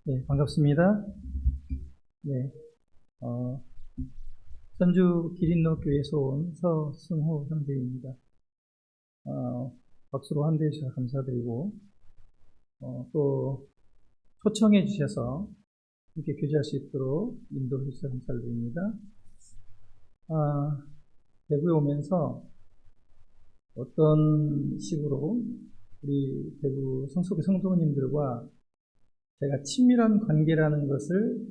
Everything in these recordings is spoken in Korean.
네, 반갑습니다. 네, 어, 전주 기린노교에서 온 서승호 형제입니다. 박수로 환대해 주셔서 감사드리고, 또 초청해 주셔서 이렇게 교제할 수 있도록 인도해 주셔서 감사드립니다. 대구에 오면서 어떤 식으로 우리 대구 성수교 성도님들과 제가 친밀한 관계라는 것을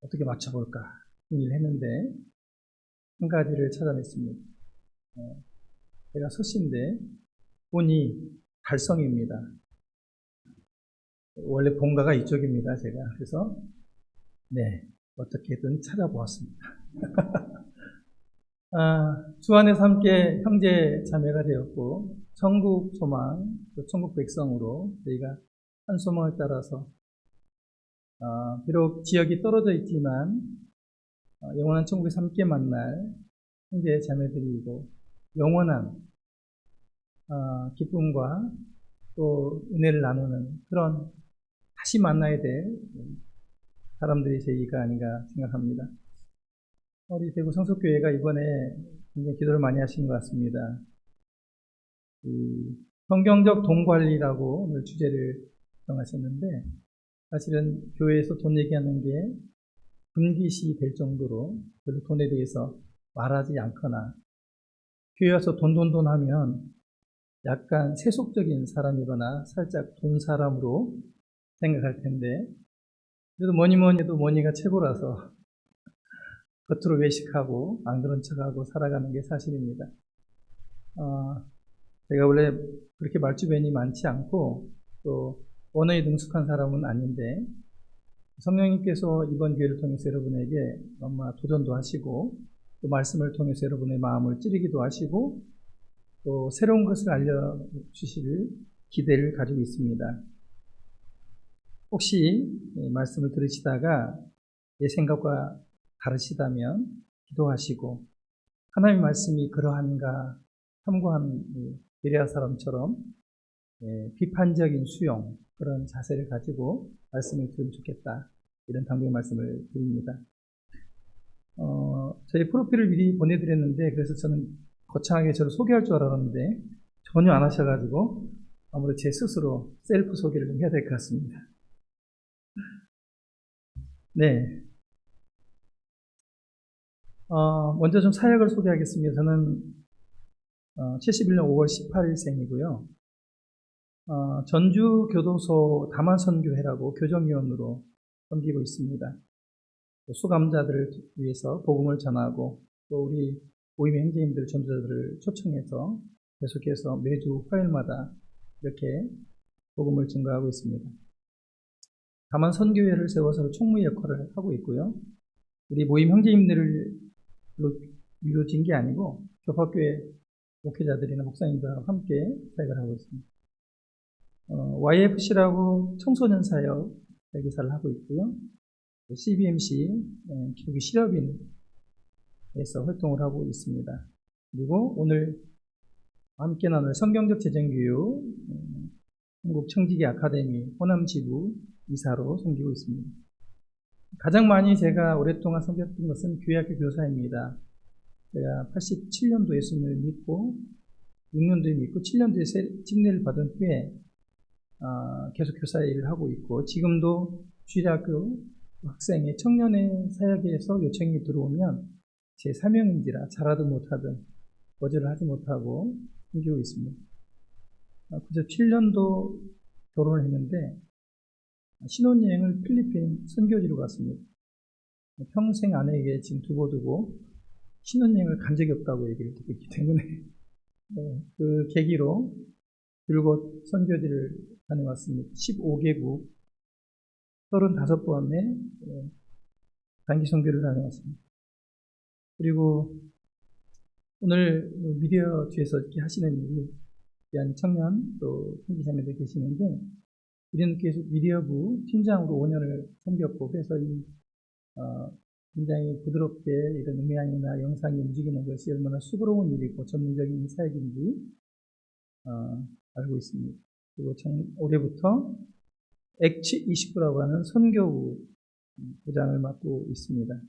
어떻게 맞춰볼까 고민을 했는데, 한 가지를 찾아냈습니다. 제가 서씨인데 본이 달성입니다. 원래 본가가 이쪽입니다, 제가. 그래서 네, 어떻게든 찾아보았습니다. 주 안에서 함께 형제 자매가 되었고 천국 소망, 또 천국 백성으로 저희가 한 소망을 따라서 비록 지역이 떨어져 있지만 영원한 천국에서 함께 만날 형제 자매들이고 영원한 기쁨과 또 은혜를 나누는 그런 다시 만나야 될 사람들이 저희가 아닌가 생각합니다. 우리 대구 성석교회가 이번에 굉장히 기도를 많이 하신 것 같습니다. 성경적 돈 관리라고 오늘 주제를 정하셨는데, 사실은 교회에서 돈 얘기하는 게 금기시 될 정도로 별로 돈에 대해서 말하지 않거나, 교회 와서 돈 하면 약간 세속적인 사람이거나 살짝 돈 사람으로 생각할 텐데, 그래도 뭐니 해도 머니가 최고라서 겉으로 외식하고 안 그런 척하고 살아가는 게 사실입니다. 제가 원래 그렇게 말주변이 많지 않고 또 언어에 능숙한 사람은 아닌데, 성령님께서 이번 기회를 통해서 여러분에게 아마 도전도 하시고 또 말씀을 통해서 여러분의 마음을 찌르기도 하시고 또 새로운 것을 알려주실 기대를 가지고 있습니다. 혹시 말씀을 들으시다가 내 생각과 다르시다면 기도하시고 하나님의 말씀이 그러한가 참고한 베레아 사람처럼 비판적인 수용, 그런 자세를 가지고 말씀을 들으면 좋겠다, 이런 당부의 말씀을 드립니다. 저희 프로필을 미리 보내드렸는데, 그래서 저는 거창하게 저를 소개할 줄 알았는데 전혀 안 하셔가지고 아무래도 제 스스로 셀프 소개를 좀 해야 될 것 같습니다. 네. 먼저 좀 사역을 소개하겠습니다. 저는 71년 5월 18일생이고요. 전주교도소 다만선교회라고 교정위원으로 섬기고 있습니다. 수감자들을 위해서 복음을 전하고 또 우리 모임의 형제님들, 전도자들을 초청해서 계속해서 매주 화요일마다 이렇게 복음을 증거하고 있습니다. 다만 선교회를 세워서 총무 역할을 하고 있고요. 우리 모임 형제님들로 이루어진 게 아니고 교파교회 목회자들이나 목사님들과 함께 사역을 하고 있습니다. YFC라고 청소년 사역 기사를 하고 있고요. CBMC 기독교 실업인에서 활동을 하고 있습니다. 그리고 오늘 함께 나눌 성경적 재정교육 한국청지기 아카데미 호남지부 이사로 섬기고 있습니다. 가장 많이 제가 오랫동안 섬겼던 것은 교회학교 교사입니다. 제가 87년도에 예수님을 믿고 6년도에 믿고 7년도에 직례를 받은 후에 계속 교사 일을 하고 있고, 지금도 주일학교 학생의 청년의 사역에서 요청이 들어오면 제 사명인지라 잘하든 못하든 거절을 하지 못하고 섬기고 있습니다. 그저 7년도 결혼을 했는데 신혼여행을 필리핀 선교지로 갔습니다. 평생 아내에게 지금 두고두고 신혼여행을 간 적이 없다고 얘기를 듣고 있기 때문에 그 계기로 줄곧 선교지를 다녀왔습니다. 15개국 35번의 단기 선교를 다녀왔습니다. 그리고 오늘 미디어 뒤에서 이렇게 하시는 일이 위한 청년 또 형제자매들 계시는데, 기린노교에서 미디어부 팀장으로 5년을 섬겼고, 그래서 굉장히 부드럽게 이런 음향이나 영상이 움직이는 것이 얼마나 수고로운 일이고 전문적인 사역인지 알고 있습니다. 그리고 올해부터 액치 29라고 하는 선교부 부장을 맡고 있습니다.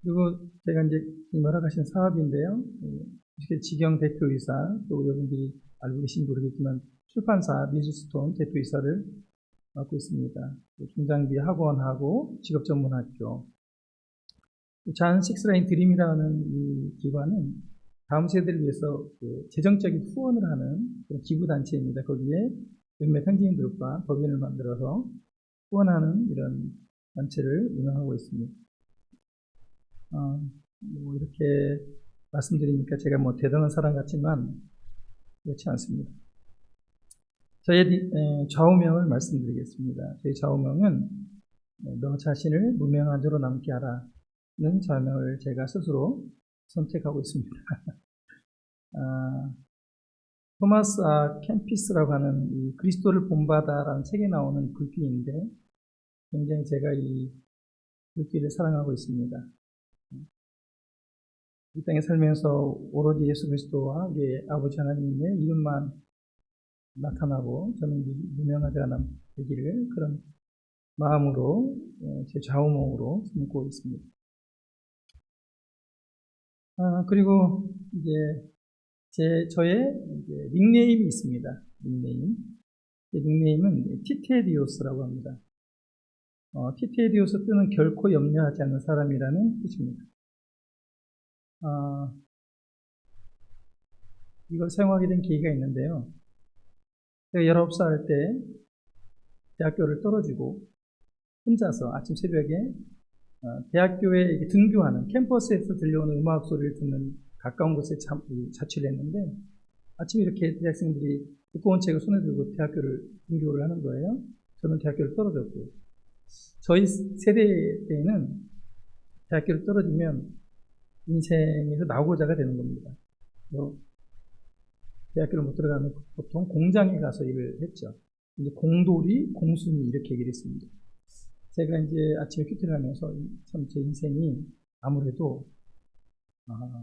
그리고 제가 이제 허락하신 사업인데요. 직영 대표이사, 또 여러분들이 알고 계신지 모르겠지만 출판사 미술스톤 대표이사를 맡고 있습니다. 중장비 학원하고 직업전문학교. 잔 식스라인 드림이라는 이 기관은 다음 세대를 위해서 재정적인 후원을 하는 기부단체입니다. 거기에 몇몇 현지인들과 법인을 만들어서 후원하는 이런 단체를 운영하고 있습니다. 이렇게 말씀드리니까 제가 대단한 사람 같지만 그렇지 않습니다. 저의 좌우명을 말씀드리겠습니다. 저희 좌우명은 너 자신을 무명한 자로 남게 하라는 좌우명을 제가 스스로 선택하고 있습니다. 토마스 캠피스라고 하는 이 그리스도를 본받아라는 책에 나오는 글귀인데 굉장히 제가 이 글귀를 사랑하고 있습니다. 이 땅에 살면서 오로지 예수 그리스도와 우리 아버지 하나님의 이름만 나타나고 저는 무명한 자가 되기를 그런 마음으로 제 좌우명으로 삼고 있습니다. 그리고 이제 저의 닉네임이 있습니다. 닉네임은 티테디오스라고 합니다. 티테디오스 뜻은 결코 염려하지 않는 사람이라는 뜻입니다. 이걸 사용하게 된 계기가 있는데요. 제가 19살 때 대학교를 떨어지고 혼자서 아침 새벽에 대학교에 등교하는 캠퍼스에서 들려오는 음악 소리를 듣는 가까운 곳에 자취를 했는데 아침에 이렇게 대학생들이 두꺼운 책을 손에 들고 대학교를 등교를 하는 거예요. 저는 대학교를 떨어졌고 저희 세대 때에는 대학교를 떨어지면 인생에서 나오고자가 되는 겁니다. 대학교를 못 들어가면 보통 공장에 가서 일을 했죠. 이제 공돌이, 공순이 이렇게 얘기를 했습니다. 제가 이제 아침에 큐티를 하면서 참 제 인생이 아무래도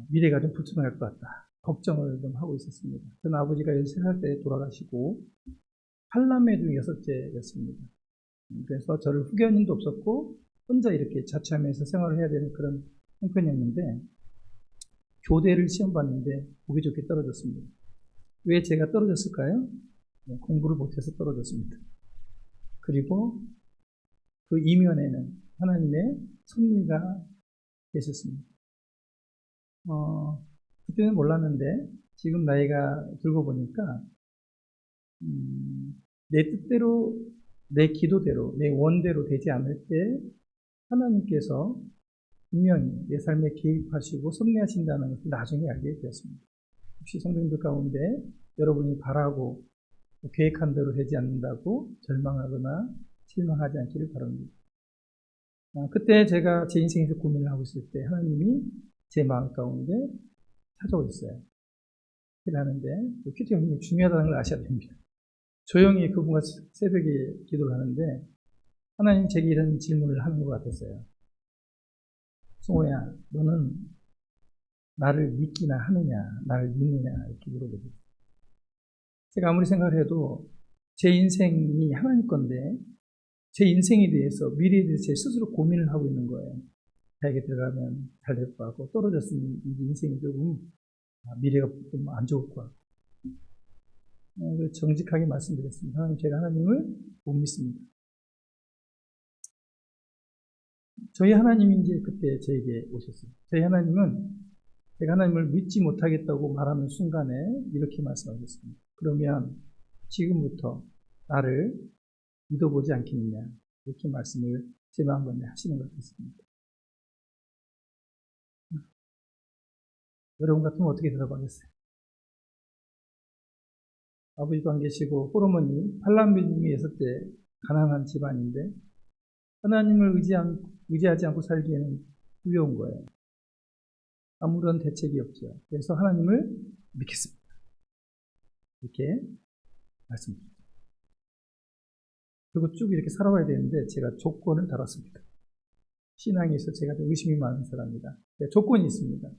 미래가 좀 불투명할 것 같다. 걱정을 좀 하고 있었습니다. 저는 아버지가 13살 때 돌아가시고 8남매 중 6째였습니다. 그래서 저를 후견인도 없었고 혼자 이렇게 자취하면서 생활을 해야 되는 그런 형편이었는데 교대를 시험 봤는데 보기 좋게 떨어졌습니다. 왜 제가 떨어졌을까요? 공부를 못해서 떨어졌습니다. 그리고 그 이면에는 하나님의 섭리가 계셨습니다. 그때는 몰랐는데 지금 나이가 들고 보니까 내 뜻대로, 내 기도대로, 내 원대로 되지 않을 때 하나님께서 분명히 내 삶에 개입하시고 섭리하신다는 것을 나중에 알게 되었습니다. 혹시 성도님들 가운데 여러분이 바라고 계획한 대로 되지 않는다고 절망하거나 실망하지 않기를 바랍니다. 그때 제가 제 인생에서 고민을 하고 있을 때 하나님이 제 마음 가운데 찾아오셨어요. 하는데 큐티 형님이 중요하다는 걸 아셔야 됩니다. 조용히 그분과 새벽에 기도를 하는데 하나님 제게 이런 질문을 하는 것 같았어요. 승호야, 너는 나를 믿기나 하느냐, 나를 믿느냐 이렇게 물어보세요. 제가 아무리 생각을 해도 제 인생이 하나님 건데 제 인생에 대해서 미래에 대해서 제 스스로 고민을 하고 있는 거예요. 대학에 들어가면 잘 될 것 같고 떨어졌으면 인생이 조금 미래가 좀 안 좋을 것 같고 정직하게 말씀드렸습니다. 하나님, 제가 하나님을 못 믿습니다. 저희 하나님이 이제 그때 저에게 오셨어요. 저희 하나님은 제가 하나님을 믿지 못하겠다고 말하는 순간에 이렇게 말씀하셨습니다. 그러면 지금부터 나를 믿어보지 않겠느냐 이렇게 말씀을 제 마음 가운데 하시는 것 같습니다. 여러분 같으면 어떻게 대답하겠어요? 아버지도 안 계시고 호르몬이 8남매 중에 6대 가난한 집안인데 하나님을 의지하지 않고 살기에는 두려운 거예요. 아무런 대책이 없죠. 그래서 하나님을 믿겠습니다. 이렇게 말씀드립니다. 그리고 쭉 이렇게 살아와야 되는데 제가 조건을 달았습니다. 신앙에 있어 제가 좀 의심이 많은 사람입니다. 조건이 있습니다.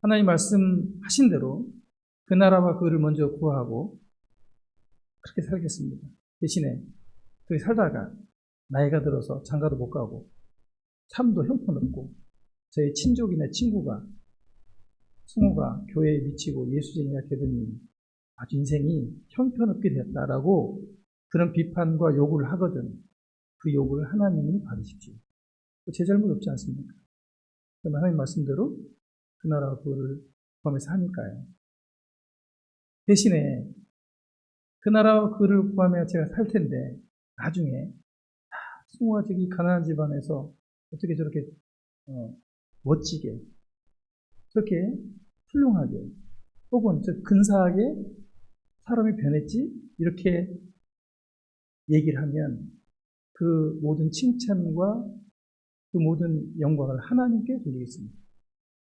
하나님 말씀하신 대로 그 나라와 그를 먼저 구하고 그렇게 살겠습니다. 대신에 그렇게 살다가 나이가 들어서 장가도 못 가고 삶도 형편없고 저희 친족이나 친구가 승호가 교회에 미치고 예수쟁이가 되더니 아주 인생이 형편없게 됐다라고 그런 비판과 요구를 하거든. 그 요구를 하나님이 받으십시오. 제 잘못 없지 않습니까? 하나님 말씀대로 그 나라와 그를 구하면서 하니까요. 대신에 그 나라와 그를 구하며 제가 살 텐데 나중에 승호가 저기 가난한 집안에서 어떻게 저렇게 멋지게 저렇게 훌륭하게 혹은 저 근사하게 사람이 변했지 이렇게 얘기를 하면 그 모든 칭찬과 그 모든 영광을 하나님께 돌리겠습니다.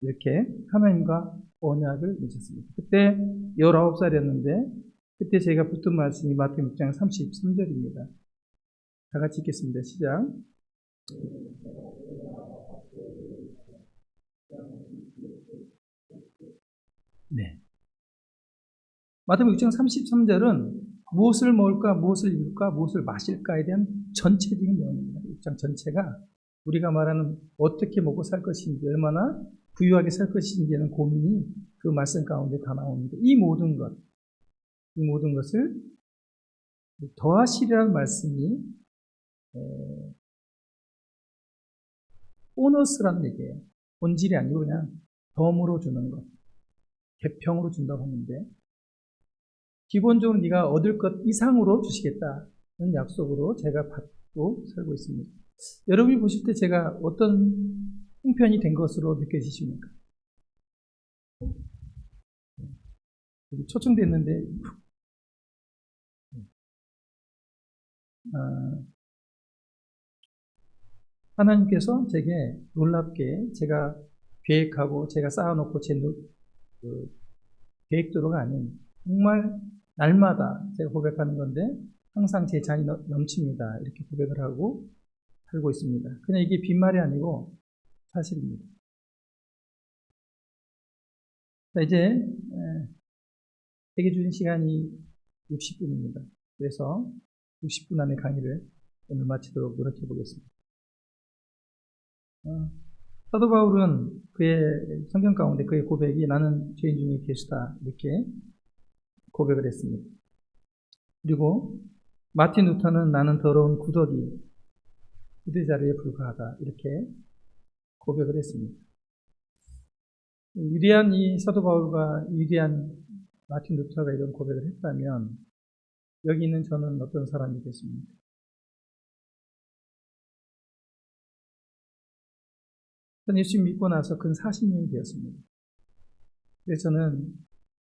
이렇게 하나님과 언약을 맺었습니다. 그때 19살이었는데 그때 제가 붙은 말씀이 마태복음 6장 33절입니다. 다 같이 읽겠습니다. 시작. 네. 마태복음 6장 33절은 무엇을 먹을까, 무엇을 입을까, 무엇을 마실까에 대한 전체적인 내용입니다. 6장 전체가 우리가 말하는 어떻게 먹고 살 것인지, 얼마나 부유하게 살 것인지는 고민이 그 말씀 가운데 다 나옵니다. 이 모든 것을 더하시리라는 말씀이 보너스라는 얘기예요. 본질이 아니고 그냥 덤으로 주는 것, 개평으로 준다고 하는데 기본적으로 네가 얻을 것 이상으로 주시겠다는 약속으로 제가 받고 살고 있습니다. 여러분이 보실 때 제가 어떤 형편이 된 것으로 느껴지십니까? 초청됐는데 하나님께서 제게 놀랍게 제가 계획하고 제가 쌓아놓고 제 계획대로가 아닌 정말 날마다 제가 고백하는 건데 항상 제 잔이 넘칩니다. 이렇게 고백을 하고 살고 있습니다. 그냥 이게 빈말이 아니고 사실입니다. 자, 이제 제게 주신 시간이 60분입니다. 그래서 60분 안에 강의를 오늘 마치도록 노력해 보겠습니다. 사도 바울은 그의 성경 가운데 그의 고백이 나는 죄인 중에 계시다 이렇게 고백을 했습니다. 그리고 마틴 루터는 나는 더러운 구더기 부대자루에 불과하다 이렇게 고백을 했습니다. 위대한 이 사도 바울과 위대한 마틴 루터가 이런 고백을 했다면 여기 있는 저는 어떤 사람이 됐습니까? 저는 예수 믿고 나서 근 40년이 되었습니다. 그래서 저는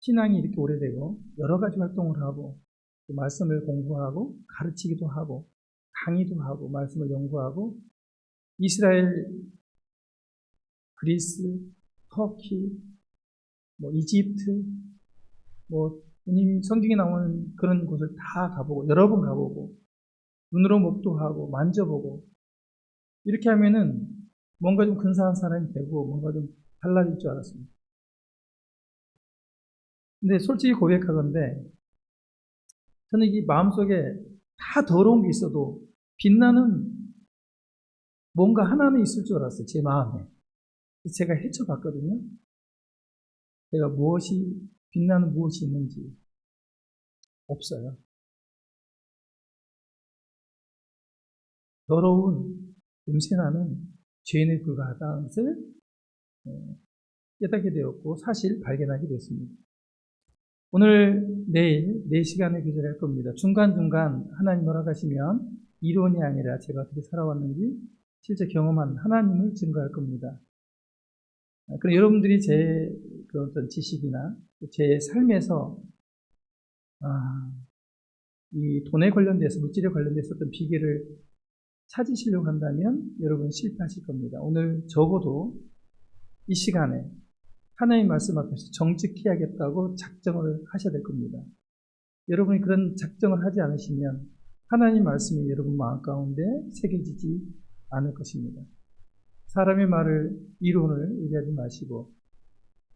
신앙이 이렇게 오래되고 여러 가지 활동을 하고 말씀을 공부하고 가르치기도 하고 강의도 하고 말씀을 연구하고 이스라엘, 그리스, 터키, 이집트, 성경에 나오는 그런 곳을 다 가보고 여러 번 가보고 눈으로 목도하고 만져보고 이렇게 하면은 뭔가 좀 근사한 사람이 되고 뭔가 좀 달라질 줄 알았습니다. 근데 솔직히 고백하건대 저는 이 마음속에 다 더러운 게 있어도 빛나는 뭔가 하나는 있을 줄 알았어요. 제 마음에. 제가 헤쳐봤거든요. 제가 빛나는 무엇이 있는지 없어요. 더러운 냄새나는 죄인에 불과하다는 것을 깨닫게 되었고 사실 발견하게 됐습니다. 오늘 내일 4시간을 교제할 겁니다. 중간중간 하나님 허락하시면 이론이 아니라 제가 어떻게 살아왔는지 실제 경험한 하나님을 증거할 겁니다. 그럼 여러분들이 제 어떤 지식이나 제 삶에서 이 돈에 관련돼서 물질에 관련돼서 어떤 비결을 찾으시려고 한다면 여러분 실패하실 겁니다. 오늘 적어도 이 시간에 하나님 말씀 앞에서 정직해야겠다고 작정을 하셔야 될 겁니다. 여러분이 그런 작정을 하지 않으시면 하나님 말씀이 여러분 마음 가운데 새겨지지 않을 것입니다. 사람의 말을, 이론을 의지하지 마시고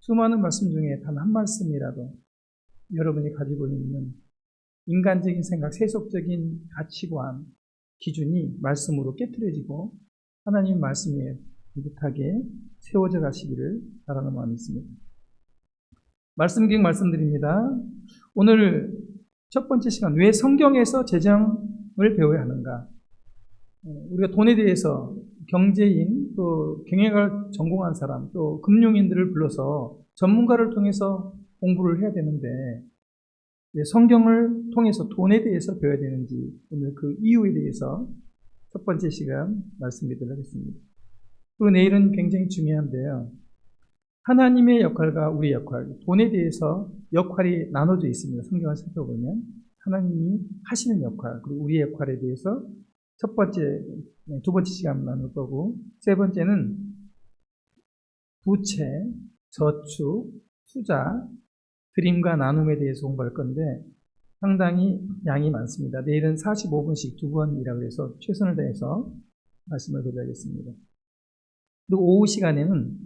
수많은 말씀 중에 단 한 말씀이라도 여러분이 가지고 있는 인간적인 생각, 세속적인 가치관, 기준이 말씀으로 깨트려지고 하나님 말씀에 비슷하게 세워져 가시기를 바라는 마음이 있습니다. 말씀 기억 말씀드립니다. 오늘 첫 번째 시간, 왜 성경에서 재정을 배워야 하는가? 우리가 돈에 대해서 경제인, 또 경영을 전공한 사람, 또 금융인들을 불러서 전문가를 통해서 공부를 해야 되는데 왜 성경을 통해서 돈에 대해서 배워야 되는지 오늘 그 이유에 대해서 첫 번째 시간 말씀드리도록 하겠습니다. 그리고 내일은 굉장히 중요한데요. 하나님의 역할과 우리의 역할, 돈에 대해서 역할이 나눠져 있습니다. 성경을 살펴보면 하나님이 하시는 역할, 그리고 우리의 역할에 대해서 두 번째 시간 나눌 거고, 세 번째는 부채, 저축, 투자, 드림과 나눔에 대해서 공부할 건데 상당히 양이 많습니다. 내일은 45분씩 2번이라고 해서 최선을 다해서 말씀을 드려야겠습니다. 그리고 오후 시간에는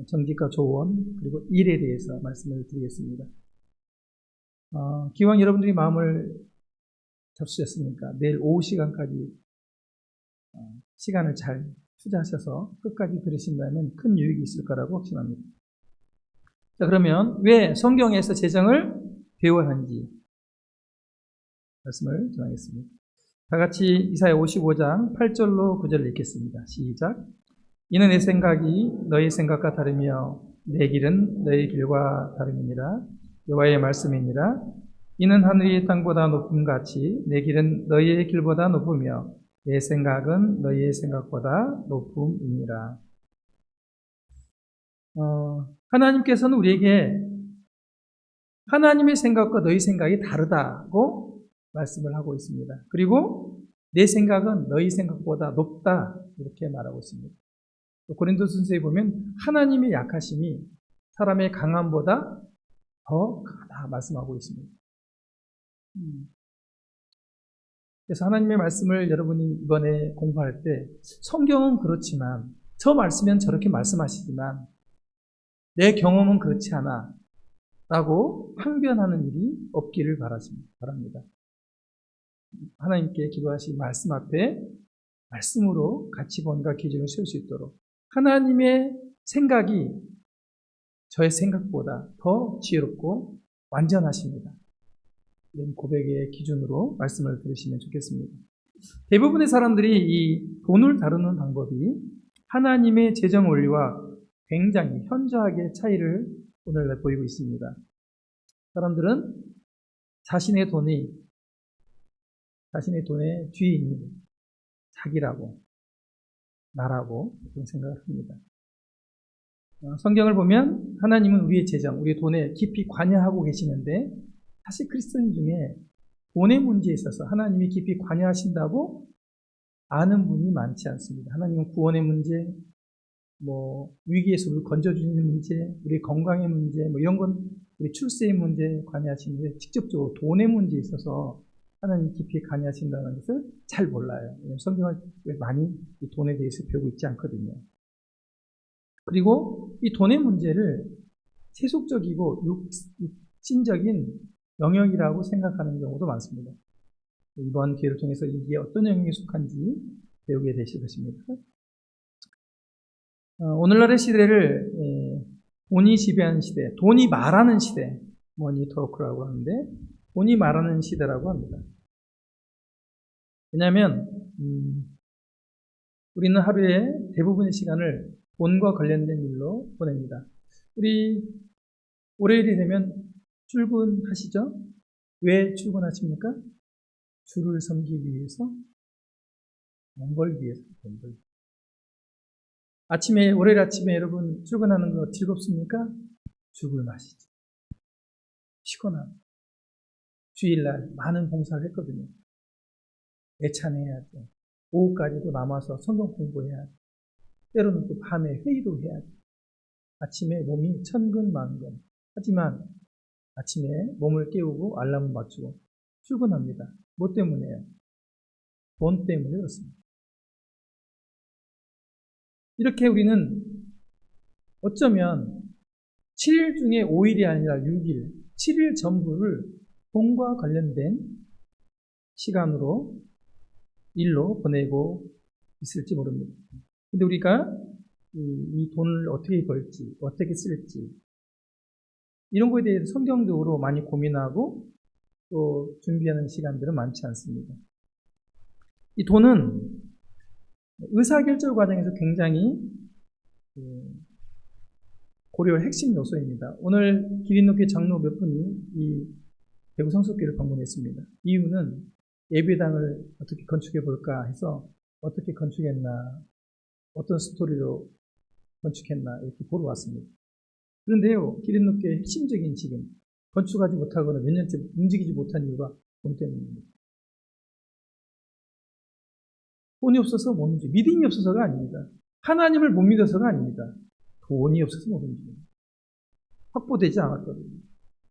정직과 조언 그리고 일에 대해서 말씀을 드리겠습니다. 기왕 여러분들이 마음을 잡수셨으니까 내일 오후 시간까지 시간을 잘 투자하셔서 끝까지 들으신다면 큰 유익이 있을 거라고 확신합니다. 자, 그러면 왜 성경에서 재정을 배워야 하는지 말씀을 전하겠습니다. 다 같이 이사야 55장 8절로 9절을 읽겠습니다. 시작. 이는 내 생각이 너희 생각과 다르며 내 길은 너희 길과 다름이니라. 여호와의 말씀이니라. 이는 하늘이 땅보다 높음 같이 내 길은 너희의 길보다 높으며 내 생각은 너희의 생각보다 높음이니라. 하나님께서는 우리에게 하나님의 생각과 너희 생각이 다르다고 말씀을 하고 있습니다. 그리고 내 생각은 너희 생각보다 높다 이렇게 말하고 있습니다. 고린도전서에 보면 하나님의 약하심이 사람의 강함보다 더 강하다 말씀하고 있습니다. 그래서 하나님의 말씀을 여러분이 이번에 공부할 때 성경은 그렇지만 저 말씀은 저렇게 말씀하시지만 내 경험은 그렇지 않아 라고 항변하는 일이 없기를 바랍니다. 하나님께 기도하신 말씀 앞에 말씀으로 가치관과 기준을 세울 수 있도록 하나님의 생각이 저의 생각보다 더 지혜롭고 완전하십니다. 이런 고백의 기준으로 말씀을 들으시면 좋겠습니다. 대부분의 사람들이 이 돈을 다루는 방법이 하나님의 재정 원리와 굉장히 현저하게 차이를 오늘날 보이고 있습니다. 사람들은 자신의 돈의 주인이 자기라고, 나라고 그런 생각을 합니다. 성경을 보면 하나님은 우리의 재정, 우리의 돈에 깊이 관여하고 계시는데 사실 크리스천 중에 돈의 문제에 있어서 하나님이 깊이 관여하신다고 아는 분이 많지 않습니다. 하나님은 구원의 문제, 위기에서 우리를 건져주시는 문제, 우리 건강의 문제, 이런 건 우리 출세의 문제에 관여하시는데 직접적으로 돈의 문제에 있어서 하나님 깊이 관여하신다는 것을 잘 몰라요. 성경을 많이 이 돈에 대해서 배우고 있지 않거든요. 그리고 이 돈의 문제를 세속적이고 육신적인 영역이라고 생각하는 경우도 많습니다. 이번 기회를 통해서 이게 어떤 영역에 속한지 배우게 되실 것입니다. 오늘날의 시대를 돈이 지배하는 시대, 돈이 말하는 시대, 머니 토크라고 하는데 돈이 말하는 시대라고 합니다. 왜냐하면 우리는 하루에 대부분의 시간을 돈과 관련된 일로 보냅니다. 우리 월요일이 되면 출근하시죠? 왜 출근하십니까? 주를 섬기기 위해서, 돈 벌기 위해서, 돈 벌기. 월요일 아침에 여러분 출근하는 거 즐겁습니까? 죽을 마시죠. 피곤합니다. 주일날 많은 봉사를 했거든요. 애찬해야죠. 오후까지도 남아서 성경 공부해야죠. 때로는 또 밤에 회의도 해야죠. 아침에 몸이 천근만근. 하지만 아침에 몸을 깨우고 알람을 맞추고 출근합니다. 뭐 때문에요? 돈 때문에 그렇습니다. 이렇게 우리는 어쩌면 7일 중에 5일이 아니라 6일, 7일 전부를 돈과 관련된 시간으로 일로 보내고 있을지 모릅니다. 근데 우리가 이 돈을 어떻게 벌지, 어떻게 쓸지, 이런 거에 대해서 성경적으로 많이 고민하고 또 준비하는 시간들은 많지 않습니다. 이 돈은 의사결정 과정에서 굉장히 고려할 핵심 요소입니다. 오늘 기린노교회 장로 몇 분이 이 대구 성수교회를 방문했습니다. 이유는 예배당을 어떻게 건축해 볼까 해서 어떻게 건축했나, 어떤 스토리로 건축했나 이렇게 보러 왔습니다. 그런데요, 기린노교회의 핵심적인 지금 건축하지 못하거나 몇 년째 움직이지 못한 이유가 돈 때문입니다. 돈이 없어서 못 움직여요. 믿음이 없어서가 아닙니다. 하나님을 못 믿어서가 아닙니다. 돈이 없어서 못 움직여요. 확보되지 않았거든요.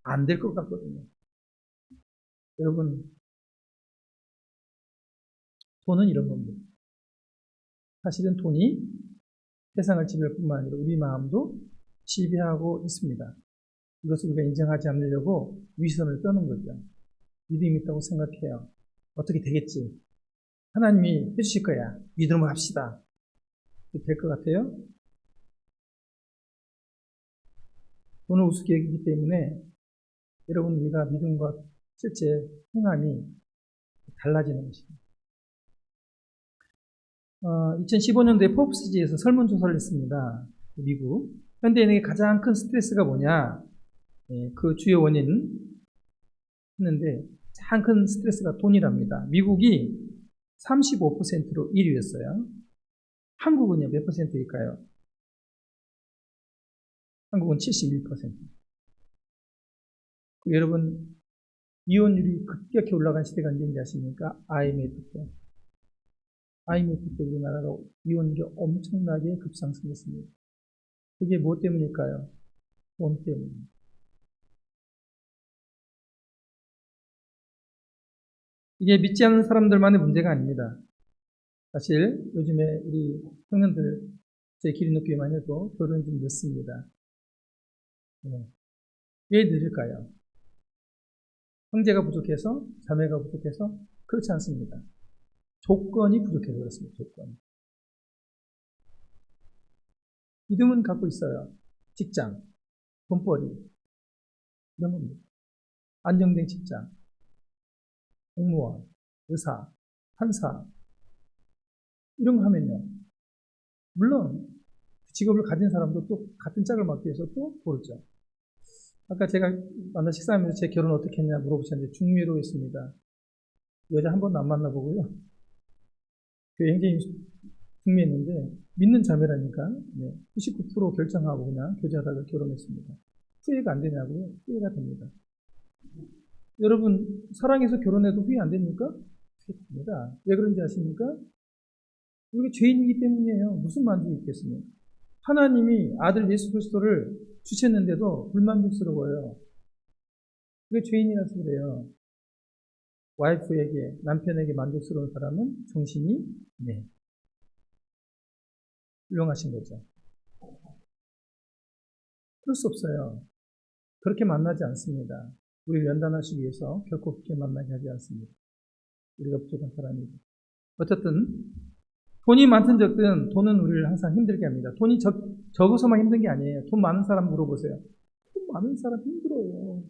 안 될 것 같거든요. 여러분, 돈은 이런 겁니다. 사실은 돈이 세상을 지배할 뿐만 아니라 우리 마음도 지배하고 있습니다. 이것을 우리가 인정하지 않으려고 위선을 떠는 거죠. 믿음이 있다고 생각해요. 어떻게 되겠지? 하나님이 해주실 거야. 믿음으로 합시다. 될 것 같아요? 돈을 우습게 여기기 때문에 여러분 우리가 믿음과 실제 행함이 달라지는 것입니다. 2015년도에 포브스지에서 설문조사를 했습니다. 미국. 현대인에게 가장 큰 스트레스가 뭐냐? 그 주요 원인 했는데 가장 큰 스트레스가 돈이랍니다. 미국이 35%로 1위였어요. 한국은요, 몇 퍼센트일까요? 한국은 71%. 여러분, 이혼율이 급격히 올라간 시대가 언제인지 아십니까? IMF 때. IMF 때 우리나라가 이혼율이 엄청나게 급상승했습니다. 그게 무엇 때문일까요? 돈 때문입니다. 이게 믿지 않는 사람들만의 문제가 아닙니다. 사실 요즘에 우리 청년들, 제 기린노교회만 해도 결혼이 좀 늦습니다. 네. 왜 늦을까요? 형제가 부족해서? 자매가 부족해서? 그렇지 않습니다. 조건이 부족해서 그렇습니다. 조건. 믿음은 갖고 있어요. 직장, 돈벌이, 이런 겁니다. 안정된 직장, 공무원, 의사, 판사, 이런 거 하면요. 물론 직업을 가진 사람도 또 같은 짝을 맞기 위해서 또 고르죠. 아까 제가 만나 식사하면서 제 결혼 어떻게 했냐 물어보셨는데 중매로 했습니다. 여자 한 번도 안 만나보고요. 교회 행정이 중매했는데 믿는 자매라니까 99% 결정하고 그냥 교제하다가 결혼했습니다. 후회가 안 되냐고요? 후회가 됩니다. 여러분 사랑해서 결혼해도 후회 안 됩니까? 후회 됩니다. 왜 그런지 아십니까? 우리가 죄인이기 때문이에요. 무슨 만족이 있겠습니까? 하나님이 아들 예수 그리스도를 주셨는데도 불만족스러워요. 그게 죄인이라서 그래요. 와이프에게, 남편에게 만족스러운 사람은 정신이 훌륭하신 거죠. 그럴 수 없어요. 그렇게 만나지 않습니다. 우리를 연단하시기 위해서 결코 그렇게 만나게 하지 않습니다. 우리가 부족한 사람이죠. 어쨌든 돈이 많든 적든 돈은 우리를 항상 힘들게 합니다. 돈이 적어서만 힘든 게 아니에요. 돈 많은 사람 물어보세요. 돈 많은 사람 힘들어요.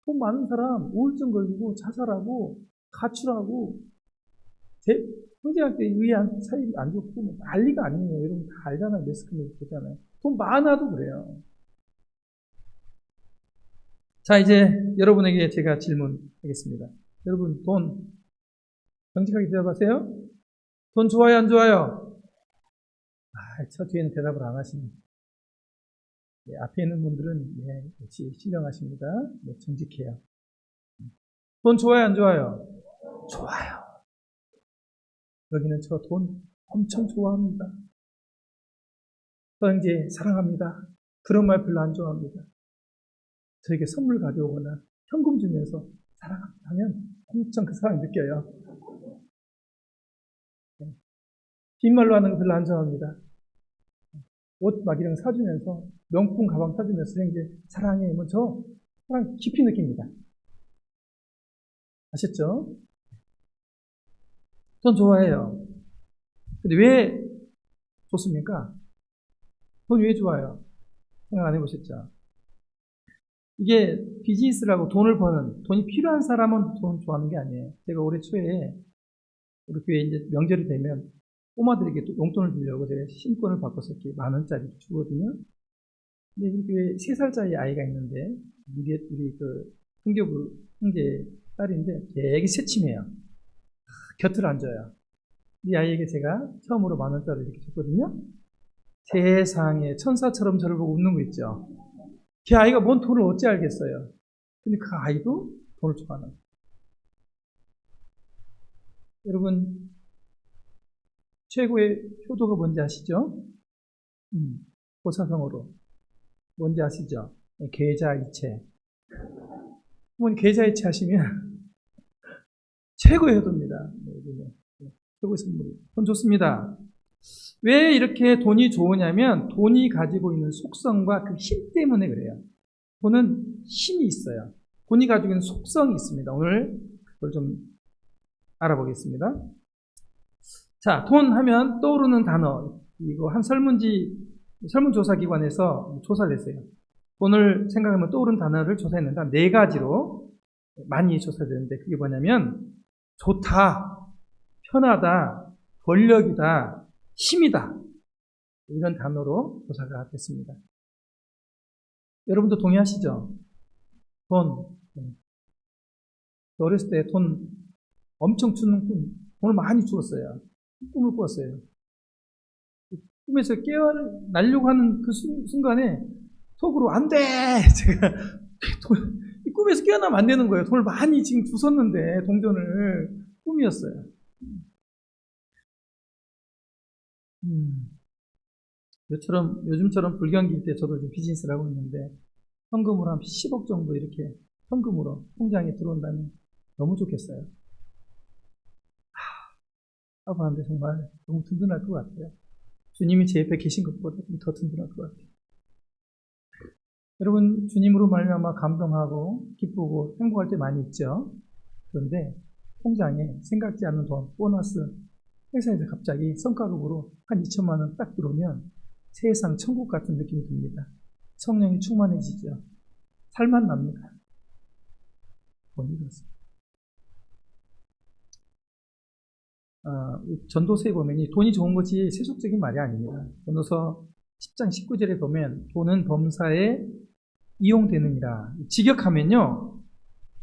돈 많은 사람 우울증 걸리고 자살하고 가출하고 형제한테 의한 사이 안 좋고 뭐 난리가 아니에요. 여러분 다 알잖아요. 매스컴에서 보잖아요. 돈 많아도 그래요. 자 이제 여러분에게 제가 질문하겠습니다. 여러분 돈 정직하게 대답하세요. 돈 좋아요 안 좋아요? 저 뒤에는 대답을 안 하시네. 앞에 있는 분들은 역시 신령하십니다. 정직해요. 돈 좋아요 안 좋아요? 좋아요. 여기는 저 돈 엄청 좋아합니다. 저 형제 사랑합니다. 그런 말 별로 안 좋아합니다. 저에게 선물 가져오거나 현금 주면서 사랑합니다 하면 엄청 그 사랑 느껴요. 빈말로 하는 거 별로 안 좋아합니다. 옷 막 이런 거 사주면서 명품 가방 사주면서 형제 사랑해 뭐 저 사랑 깊이 느낍니다. 아셨죠? 돈 좋아해요. 근데 왜 좋습니까? 돈 왜 좋아요? 생각 안 해보셨죠? 이게 비즈니스라고 돈을 버는, 돈이 필요한 사람은 돈 좋아하는 게 아니에요. 제가 올해 초에 우리 교회 이제 명절이 되면 꼬마들에게 또 용돈을 주려고 제가 신권을 바꿔서 이렇게 10,000원짜리 주거든요. 근데 우리 교회 3살짜리 아이가 있는데, 이게 우리 그 성교부 형제 딸인데 되게 새침해요. 곁을 앉아요. 이 아이에게 제가 처음으로 10,000원짜리 이렇게 줬거든요. 세상에 천사처럼 저를 보고 웃는 거 있죠. 그 아이가 뭔 돈을 어찌 알겠어요. 근데 그 아이도 돈을 좋아하는 거예요. 여러분, 최고의 효도가 뭔지 아시죠? 고사성어로. 뭔지 아시죠? 계좌이체. 부모님 계좌이체 하시면 최고의 효도입니다. 최고의 선물이. 돈 좋습니다. 왜 이렇게 돈이 좋으냐면 돈이 가지고 있는 속성과 그 힘 때문에 그래요. 돈은 힘이 있어요. 돈이 가지고 있는 속성이 있습니다. 오늘 그걸 좀 알아보겠습니다. 자, 돈 하면 떠오르는 단어. 이거 한 설문조사기관에서 조사를 했어요. 돈을 생각하면 떠오르는 단어를 조사했는데 4가지로 많이 조사되는데 그게 뭐냐면 좋다, 편하다, 권력이다, 힘이다. 이런 단어로 조사가 됐습니다. 여러분도 동의하시죠? 돈. 어렸을 때 돈 엄청 주는 돈을 많이 주었어요. 꿈을 꾸었어요. 꿈에서 깨어나려고 하는 그 순간에 속으로 안 돼! 제가 꿈에서 깨어나면 안 되는 거예요. 돈을 많이 지금 주었는데 동전을 꿈이었어요. 요즘처럼 불경기일 때 저도 좀 비즈니스를 하고 있는데 현금으로 한 10억 정도 이렇게 현금으로 통장에 들어온다면 너무 좋겠어요. 하고 하는데 정말 너무 든든할 것 같아요. 주님이 제 옆에 계신 것보다 더 든든할 것 같아요. 여러분, 주님으로 말미암아 감동하고 기쁘고 행복할 때 많이 있죠. 그런데 통장에 생각지 않는 돈, 보너스, 회사에서 갑자기 성과급으로 한 2천만 원 딱 들어오면 세상 천국 같은 느낌이 듭니다. 성령이 충만해지죠. 살만 납니다. 돈이 그렇습니다. 전도서에 보면 돈이 좋은 것이 세속적인 말이 아닙니다. 전도서 10장 19절에 보면 돈은 범사에 이용되느니라. 직역하면요.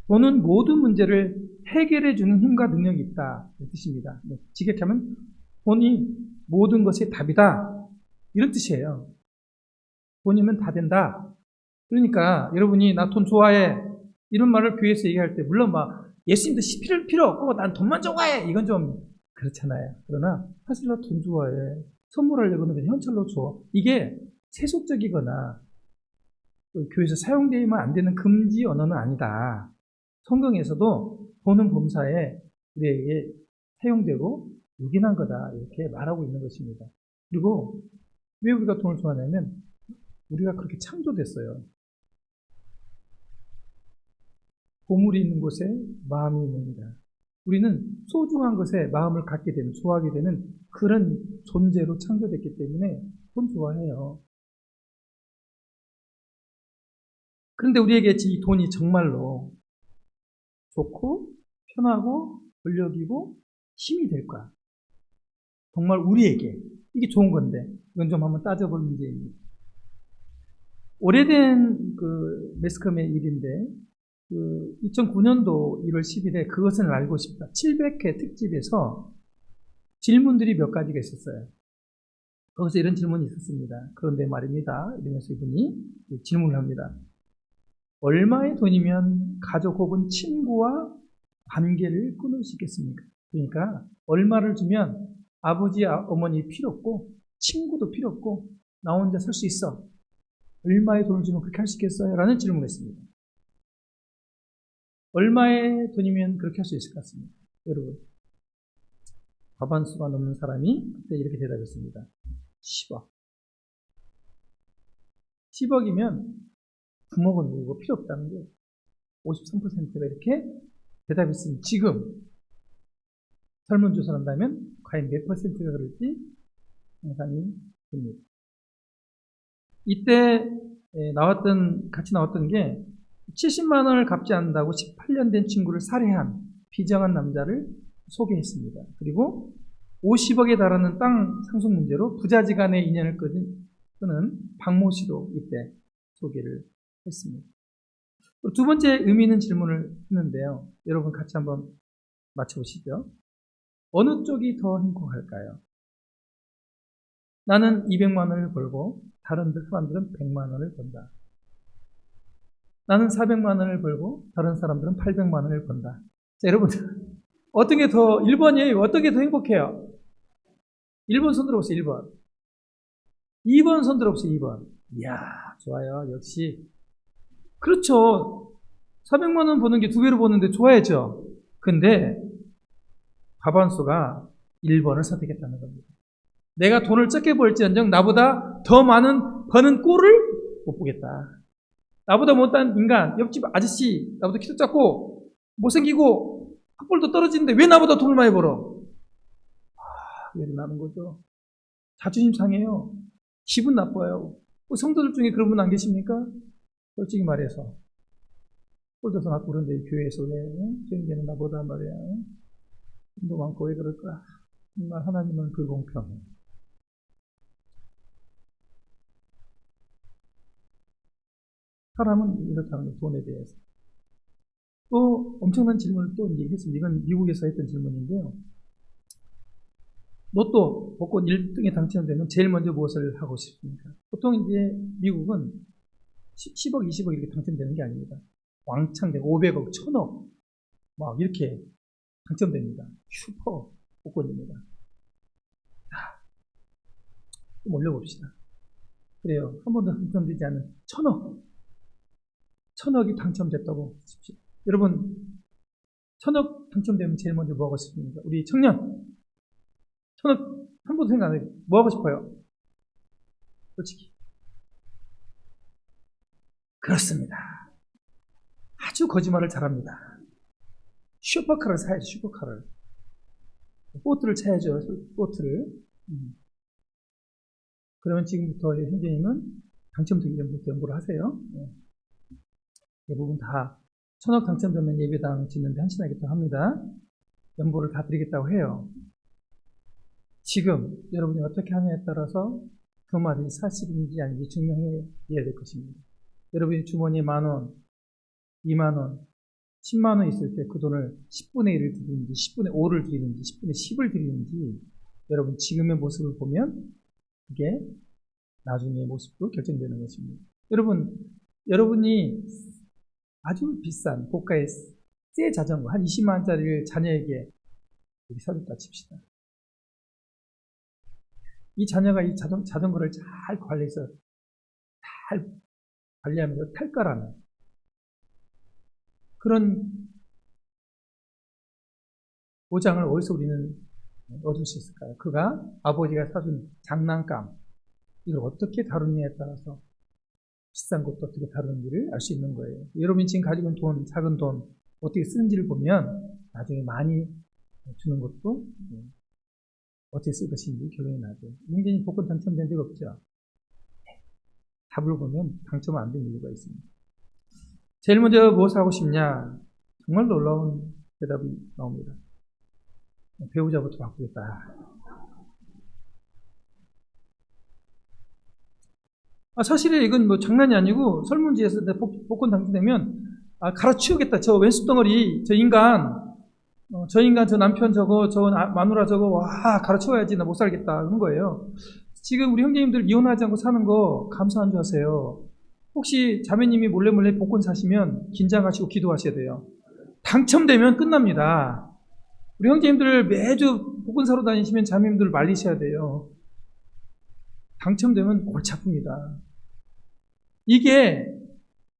돈은 모든 문제를 해결해 주는 힘과 능력이 있다. 이 뜻입니다. 직역하면 돈이 모든 것의 답이다. 이런 뜻이에요. 돈이면 다 된다. 그러니까 여러분이 나 돈 좋아해. 이런 말을 교회에서 얘기할 때 물론 막 예수님도 필요 없고 난 돈만 좋아해. 이건 좀 그렇잖아요. 그러나 사실 나 돈 좋아해. 선물하려고는 그냥 현찰로 줘. 이게 세속적이거나 교회에서 사용되면 안 되는 금지 언어는 아니다. 성경에서도 돈은 범사에 우리에게 사용되고 유긴한 거다. 이렇게 말하고 있는 것입니다. 그리고 왜 우리가 돈을 좋아하냐면 우리가 그렇게 창조됐어요. 보물이 있는 곳에 마음이 있습니다. 우리는 소중한 것에 마음을 갖게 되는, 좋아하게 되는 그런 존재로 창조됐기 때문에 돈 좋아해요. 그런데 우리에게 이 돈이 정말로 좋고 편하고 권력이고 힘이 될까? 정말 우리에게 이게 좋은 건데 이건 좀 한번 따져볼 문제입니다. 오래된 그 매스컴의 일인데 2009년도 1월 10일에 그것은 알고 싶다 700회 특집에서 질문들이 몇 가지가 있었어요. 거기서 이런 질문이 있었습니다. 그런데 말입니다. 이러면서 이분이 질문을 합니다. 얼마의 돈이면 가족 혹은 친구와 관계를 끊을 수 있겠습니까? 그러니까 얼마를 주면 아버지, 어머니 필요 없고 친구도 필요 없고 나 혼자 살 수 있어. 얼마의 돈을 주면 그렇게 할 수 있겠어요? 라는 질문을 했습니다. 얼마의 돈이면 그렇게 할 수 있을 것 같습니다. 여러분, 과반수가 넘는 사람이 그때 이렇게 대답했습니다. 10억. 10억이면 부먹은 누구고 필요 없다는 게 53%가 이렇게 대답했으니 지금 설문조사를 한다면 과연 몇 퍼센트가 그럴지 상상이 됩니다. 이때 같이 나왔던 게 70만 원을 갚지 않는다고 18년 된 친구를 살해한 비정한 남자를 소개했습니다. 그리고 50억에 달하는 땅 상속 문제로 부자지간의 인연을 끄는 박모 씨도 이때 소개를 했습니다. 두 번째 의미 있는 질문을 했는데요. 여러분 같이 한번 맞춰보시죠. 어느 쪽이 더 행복할까요? 나는 200만 원을 벌고 다른 사람들은 100만 원을 번다. 나는 400만 원을 벌고 다른 사람들은 800만 원을 번다. 자, 여러분 어떤 게 더 1번이에요? 어떤 게 더 행복해요? 1번 손 들어보세요. 1번. 2번 손 들어보세요. 2번. 이야, 좋아요. 역시 그렇죠. 400만 원 버는 게 2배로 버는데 좋아야죠. 근데 과반수가 1번을 선택했다는 겁니다. 내가 돈을 적게 벌지언정 나보다 더 많은 버는 꼴을 못 보겠다. 나보다 못한 인간, 옆집 아저씨, 나보다 키도 작고 못생기고 학벌도 떨어지는데 왜 나보다 돈을 많이 벌어? 열이 나는 거죠. 자존심 상해요. 기분 나빠요. 성도들 중에 그런 분 안 계십니까? 솔직히 말해서 꼴도 낮고 그런데 교회에서 왜 저인제는 나보다 말이야 돈도 많고 왜 그럴까? 정말 하나님은 불공평해. 사람은 이렇다는 거예요. 돈에 대해서. 또 엄청난 질문을 또 얘기했습니다. 이건 미국에서 했던 질문인데요. 로또 복권 1등에 당첨되면 제일 먼저 무엇을 하고 싶습니까? 보통 이제 미국은 10억, 20억 이렇게 당첨되는 게 아닙니다. 왕창 되고 500억, 1000억 막 이렇게 당첨됩니다. 슈퍼 복권입니다. 자, 좀 올려봅시다. 그래요. 한 번도 당첨되지 않은 1000억이 당첨됐다고 하십시오. 여러분 1000억 당첨되면 제일 먼저 뭐 하고 싶습니까? 우리 청년 1000억 한 번도 생각 안 해요. 뭐 하고 싶어요? 솔직히 그렇습니다. 아주 거짓말을 잘합니다. 슈퍼카를 사야죠. 슈퍼카를. 보트를 차야죠. 보트를. 그러면 지금부터 형제님은 당첨되기 전부터 연구를 하세요. 대부분 다 1000억 당첨되면 예배당 짓는데 헌신하겠다고 합니다. 연보를 다 드리겠다고 해요. 지금 여러분이 어떻게 하느냐에 따라서 그 말이 사실인지 아닌지 증명해야 될 것입니다. 여러분이 주머니에 10,000원, 20,000원, 10만원 있을 때 그 돈을 10분의 1을 드리는지 10분의 5를 드리는지 10분의 10을 드리는지 여러분 지금의 모습을 보면 그게 나중의 모습으로 결정되는 것입니다. 여러분이 아주 비싼 고가의 새 자전거 한 20만원짜리를 자녀에게 사줬다 칩시다. 이 자녀가 이 자전거를 잘 관리해서 잘 관리하면서 탈 거라면 그런 보장을 어디서 우리는 얻을 수 있을까요? 그가 아버지가 사준 장난감 이걸 어떻게 다루느냐에 따라서 비싼 것도 어떻게 다루는지를 알 수 있는 거예요. 여러분이 지금 가지고 있는 돈, 작은 돈 어떻게 쓰는지를 보면 나중에 많이 주는 것도 어떻게 쓸 것인지 결론이 나죠. 문재인이 복권 당첨된 적 없죠? 답을 보면 당첨 안 된 이유가 있습니다. 제일 먼저 무엇을 하고 싶냐? 정말 놀라운 대답이 나옵니다. 배우자부터 바꾸겠다. 사실은 이건 뭐 장난이 아니고 설문지에서 복권 당첨되면 갈아치우겠다. 저 왼수덩어리, 저 인간, 저 남편 저거, 저 마누라 저거, 와, 갈아치워야지. 나 못 살겠다. 그런 거예요. 지금 우리 형제님들 이혼하지 않고 사는 거 감사한 줄 아세요. 혹시 자매님이 몰래 복권 사시면 긴장하시고 기도하셔야 돼요. 당첨되면 끝납니다. 우리 형제님들 매주 복권 사러 다니시면 자매님들 말리셔야 돼요. 당첨되면 골치 아픕니다. 이게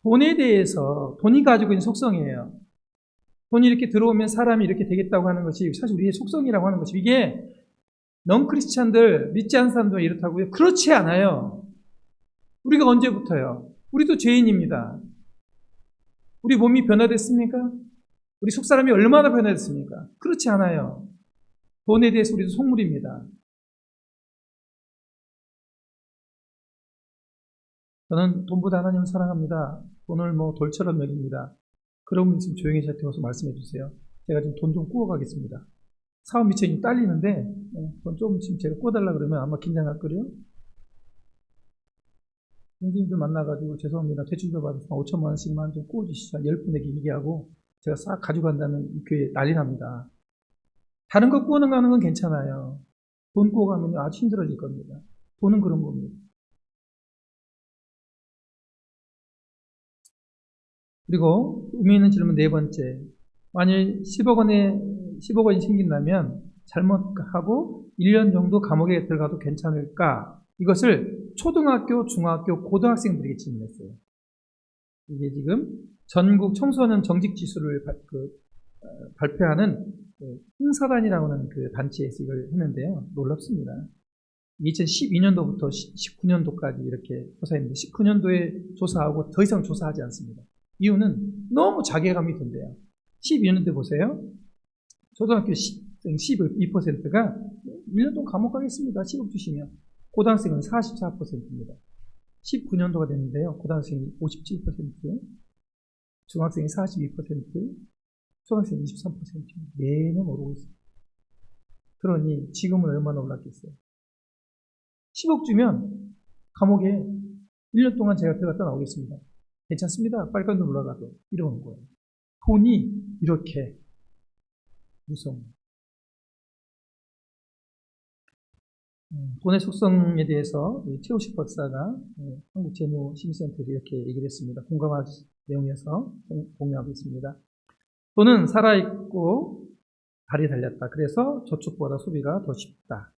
돈에 대해서 돈이 가지고 있는 속성이에요. 돈이 이렇게 들어오면 사람이 이렇게 되겠다고 하는 것이 사실 우리의 속성이라고 하는 것이 이게 넌크리스찬들 믿지 않는 사람들은 이렇다고요? 그렇지 않아요. 우리가 언제부터요? 우리도 죄인입니다. 우리 몸이 변화됐습니까? 우리 속사람이 얼마나 변화됐습니까? 그렇지 않아요. 돈에 대해서 우리도 속물입니다. 저는 돈보다 하나님을 사랑합니다. 돈을 돌처럼 여깁니다. 그러면 지금 조용히 저한테 말씀해 주세요. 제가 지금 돈 좀 구워가겠습니다. 사업 미천이 딸리는데 돈 좀 지금 제가 구워달라 그러면 아마 긴장할 거예요. 선생님들 만나가지고 죄송합니다. 대출 좀 받아서 5천만 원씩만 좀 구워주시죠. 10분에게 얘기하고 제가 싹 가져간다면 이 교회 난리 납니다. 다른 거 구워가는 건 괜찮아요. 돈 구워가면 아주 힘들어질 겁니다. 돈은 그런 겁니다. 그리고 의미 있는 질문 네 번째. 만일 10억 원이 생긴다면 잘못하고 1년 정도 감옥에 들어가도 괜찮을까? 이것을 초등학교, 중학교, 고등학생들에게 질문했어요. 이게 지금 전국 청소년 정직 지수를 발표하는 흥사단이라고 하는 그 단체에서 이걸 했는데요. 놀랍습니다. 2012년도부터 19년도까지 이렇게 조사했는데 19년도에 조사하고 더 이상 조사하지 않습니다. 이유는 너무 자괴감이 든대요. 12년도 보세요. 초등학교 12%가 1년 동안 감옥 가겠습니다. 10억 주시면. 고등학생은 44%입니다. 19년도가 됐는데요. 고등학생이 57%, 중학생이 42%, 초등학생이 23%. 매년 오르고 있습니다. 그러니 지금은 얼마나 올랐겠어요. 10억 주면 감옥에 1년 동안 제가 들어갔다 나오겠습니다. 괜찮습니다. 빨간 눈 올라가도. 이러는 거예요. 돈이 이렇게 무서운. 돈의 속성에 대해서 최우식 박사가 한국재무심리센터에서 이렇게 얘기를 했습니다. 공감할 내용이어서 공유하고 있습니다. 돈은 살아있고 발이 달렸다. 그래서 저축보다 소비가 더 쉽다.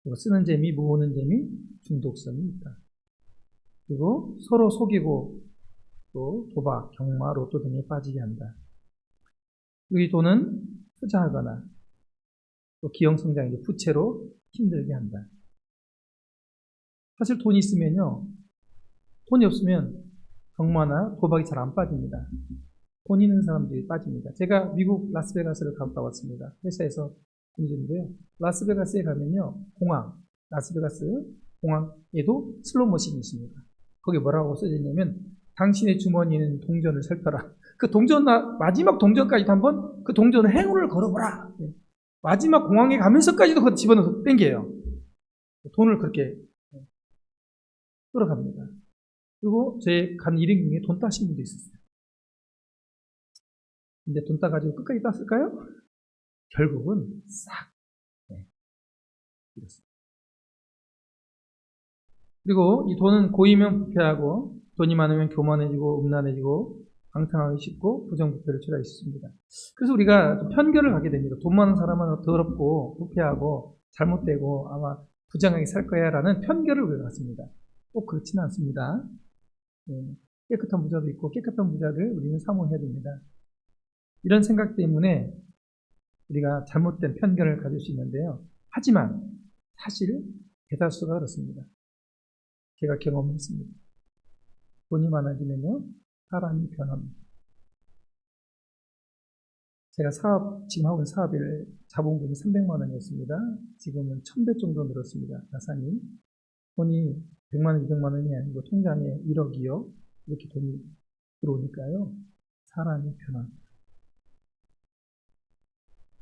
그리고 쓰는 재미, 모으는 재미, 중독성이 있다. 그리고 서로 속이고 또 도박, 경마, 로또 등에 빠지게 한다. 그리고 이 돈은 투자하거나 또 기형성장의 부채로 힘들게 한다. 사실 돈이 있으면요. 돈이 없으면 경마나 도박이 잘 안 빠집니다. 돈 있는 사람들이 빠집니다. 제가 미국 라스베가스를 갔다 왔습니다. 회사에서 근무인데요. 라스베가스에 가면요. 라스베가스 공항에도 슬롯머신이 있습니다. 거기 뭐라고 써져 있냐면 당신의 주머니는 동전을 살펴라. 그 마지막 동전까지 한번 그 동전을 행운을 걸어보라. 마지막 공항에 가면서까지도 그거 집어넣어서 땡겨요. 돈을 그렇게 끌어갑니다. 그리고 제 간 일행 중에 돈 따신 분도 있었어요. 근데 돈 따가지고 끝까지 땄을까요? 결국은 싹 잃었습니다. 그리고 이 돈은 고이면 부패하고 돈이 많으면 교만해지고 음란해지고 방탕하기 쉽고 부정부패를 초래할 수 있습니다. 그래서 우리가 편견을 갖게 됩니다. 돈 많은 사람은 더럽고 부패하고 잘못되고 아마 부정하게 살 거야 라는 편견을 우리가 갖습니다. 꼭 그렇지는 않습니다. 깨끗한 부자도 있고 깨끗한 부자를 우리는 사모해야 됩니다. 이런 생각 때문에 우리가 잘못된 편견을 가질 수 있는데요. 하지만 사실 대다수가 그렇습니다. 제가 경험했습니다. 돈이 많아지면요. 사람이 변합니다. 제가 지금 하고 있는 사업의 자본금이 300만 원이었습니다. 지금은 1000배 정도 늘었습니다. 자산이. 돈이 100만 원, 200만 원이 아니고 통장에 1억, 2억 이렇게 돈이 들어오니까요. 사람이 변합니다.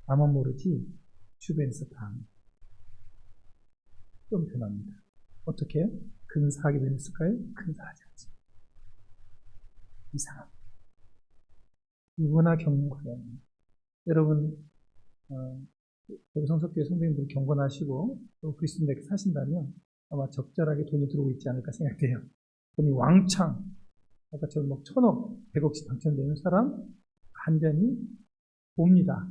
나만 모르지 주변에서 다 좀 변합니다. 어떻게 해요? 근사하게 변했을까요? 근사하지 않습니다. 이상합니다. 누구나 경고해요. 여러분 성석교회 성도님들 경건하시고 또 그리스도인에게 사신다면 아마 적절하게 돈이 들어오고 있지 않을까 생각돼요. 돈이 왕창 아까처럼 1000억, 100억씩 당첨되는 사람 완전히 봅니다.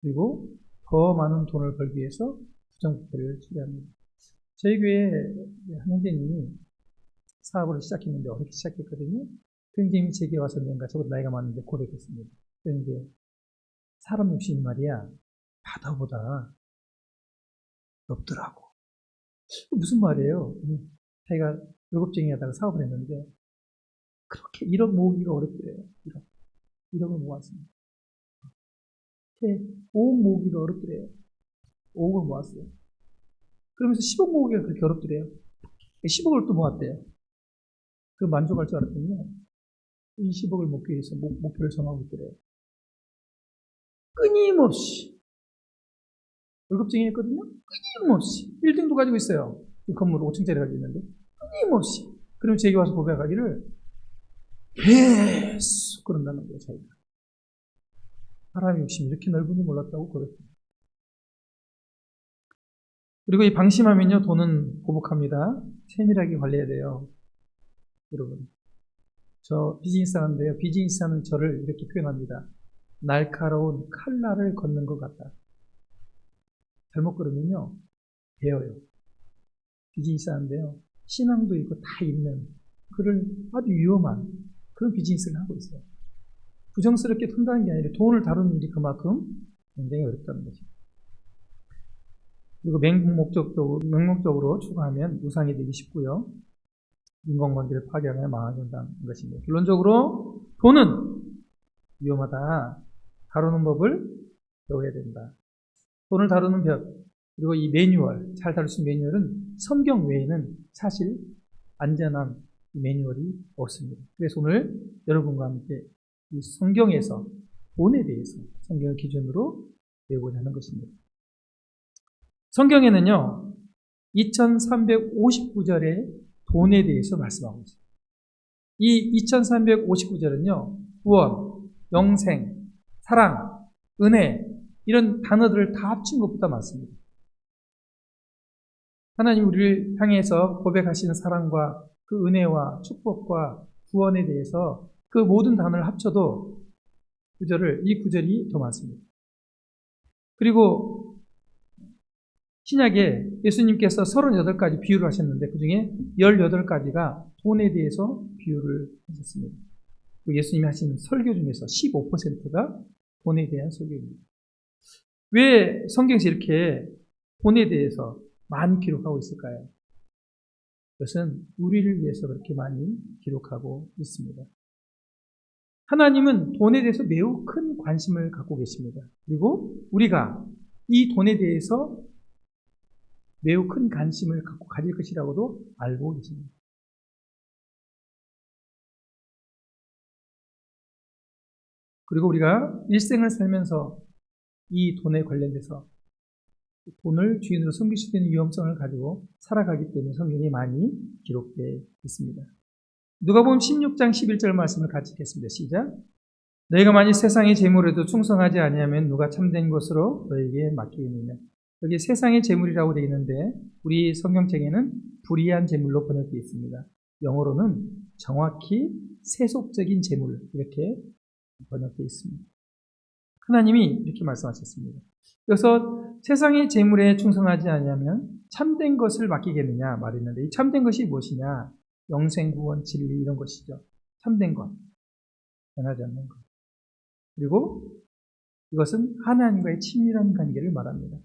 그리고 더 많은 돈을 벌기 위해서 부정부패를 처리합니다. 저희 교회 한 형제님이 사업을 시작했는데 어렵게 시작했거든요. 그 형제님이 제게 와서 뭔가 저보다 나이가 많은데 고백했습니다. 그런데 사람 욕심이 말이야 바다보다 높더라고. 무슨 말이에요? 자기가 월급쟁이 하다가 사업을 했는데 그렇게 1억 모으기가 어렵대요. 1억을 모았습니다. 5억 모으기가 어렵더래요. 5억을 모았어요. 그러면서 10억 모으기가 그렇게 어렵더래요. 10억을 또 모았대요. 그 만족할 줄 알았더니 20억을 먹기 위해서 목표를 정하고 있더래요. 끊임없이 월급쟁이였거든요. 끊임없이 1등도 가지고 있어요. 이 건물 5층짜리 가지고 있는데 끊임없이. 그럼 제게 와서 고백하기를 계속 그런다는 거예요. 자기가. 사람의 욕심이 이렇게 넓은지 몰랐다고 그랬습니다. 그리고 이 방심하면요, 돈은 보복합니다. 세밀하게 관리해야 돼요. 여러분. 저 비즈니스 하는데요. 비즈니스 하는 저를 이렇게 표현합니다. 날카로운 칼날을 걷는 것 같다. 잘못 걸으면요, 배워요. 비즈니스 하는데요. 신앙도 있고 다 있는 그런 아주 위험한 그런 비즈니스를 하고 있어요. 부정스럽게 푼다는 게 아니라 돈을 다루는 일이 그만큼 굉장히 어렵다는 것입니다. 그리고 맹목적으로 추구하면 우상이 되기 쉽고요. 인간관계를 파괴하며 망하게 된다는 것입니다. 결론적으로 돈은 위험하다. 다루는 법을 배워야 된다. 돈을 다루는 법, 그리고 이 매뉴얼, 잘 다룰 수 있는 매뉴얼은 성경 외에는 사실 안전한 매뉴얼이 없습니다. 그래서 오늘 여러분과 함께 이 성경에서 돈에 대해서 성경을 기준으로 배우고자 하는 것입니다. 성경에는요, 2359절의 돈에 대해서 말씀하고 있습니다. 이 2359절은요, 구원, 영생, 사랑, 은혜, 이런 단어들을 다 합친 것보다 많습니다. 하나님 우리를 향해서 고백하시는 사랑과 그 은혜와 축복과 구원에 대해서 그 모든 단어를 합쳐도 이 구절이 더 많습니다. 그리고 신약에 예수님께서 38가지 비유를 하셨는데 그 중에 18가지가 돈에 대해서 비유를 하셨습니다. 예수님이 하신 설교 중에서 15%가 돈에 대한 설교입니다. 왜 성경에서 이렇게 돈에 대해서 많이 기록하고 있을까요? 그것은 우리를 위해서 그렇게 많이 기록하고 있습니다. 하나님은 돈에 대해서 매우 큰 관심을 갖고 계십니다. 그리고 우리가 이 돈에 대해서 매우 큰 관심을 갖고 가질 것이라고도 알고 계십니다. 그리고 우리가 일생을 살면서 이 돈에 관련돼서 돈을 주인으로 섬길 수 있는 위험성을 가지고 살아가기 때문에 성경이 많이 기록되어 있습니다. 누가복음 16장 11절 말씀을 같이 읽겠습니다. 시작. 너희가 만일 세상의 재물에도 충성하지 아니하면 누가 참된 것으로 너희에게 맡기겠느냐. 여기 세상의 재물이라고 되어 있는데 우리 성경책에는 불의한 재물로 번역되어 있습니다. 영어로는 정확히 세속적인 재물 이렇게 번역되어 있습니다. 하나님이 이렇게 말씀하셨습니다. 그래서 세상의 재물에 충성하지 아니하면 참된 것을 맡기겠느냐 말했는데 이 참된 것이 무엇이냐? 영생, 구원, 진리 이런 것이죠. 참된 것, 변하지 않는 것. 그리고 이것은 하나님과의 친밀한 관계를 말합니다.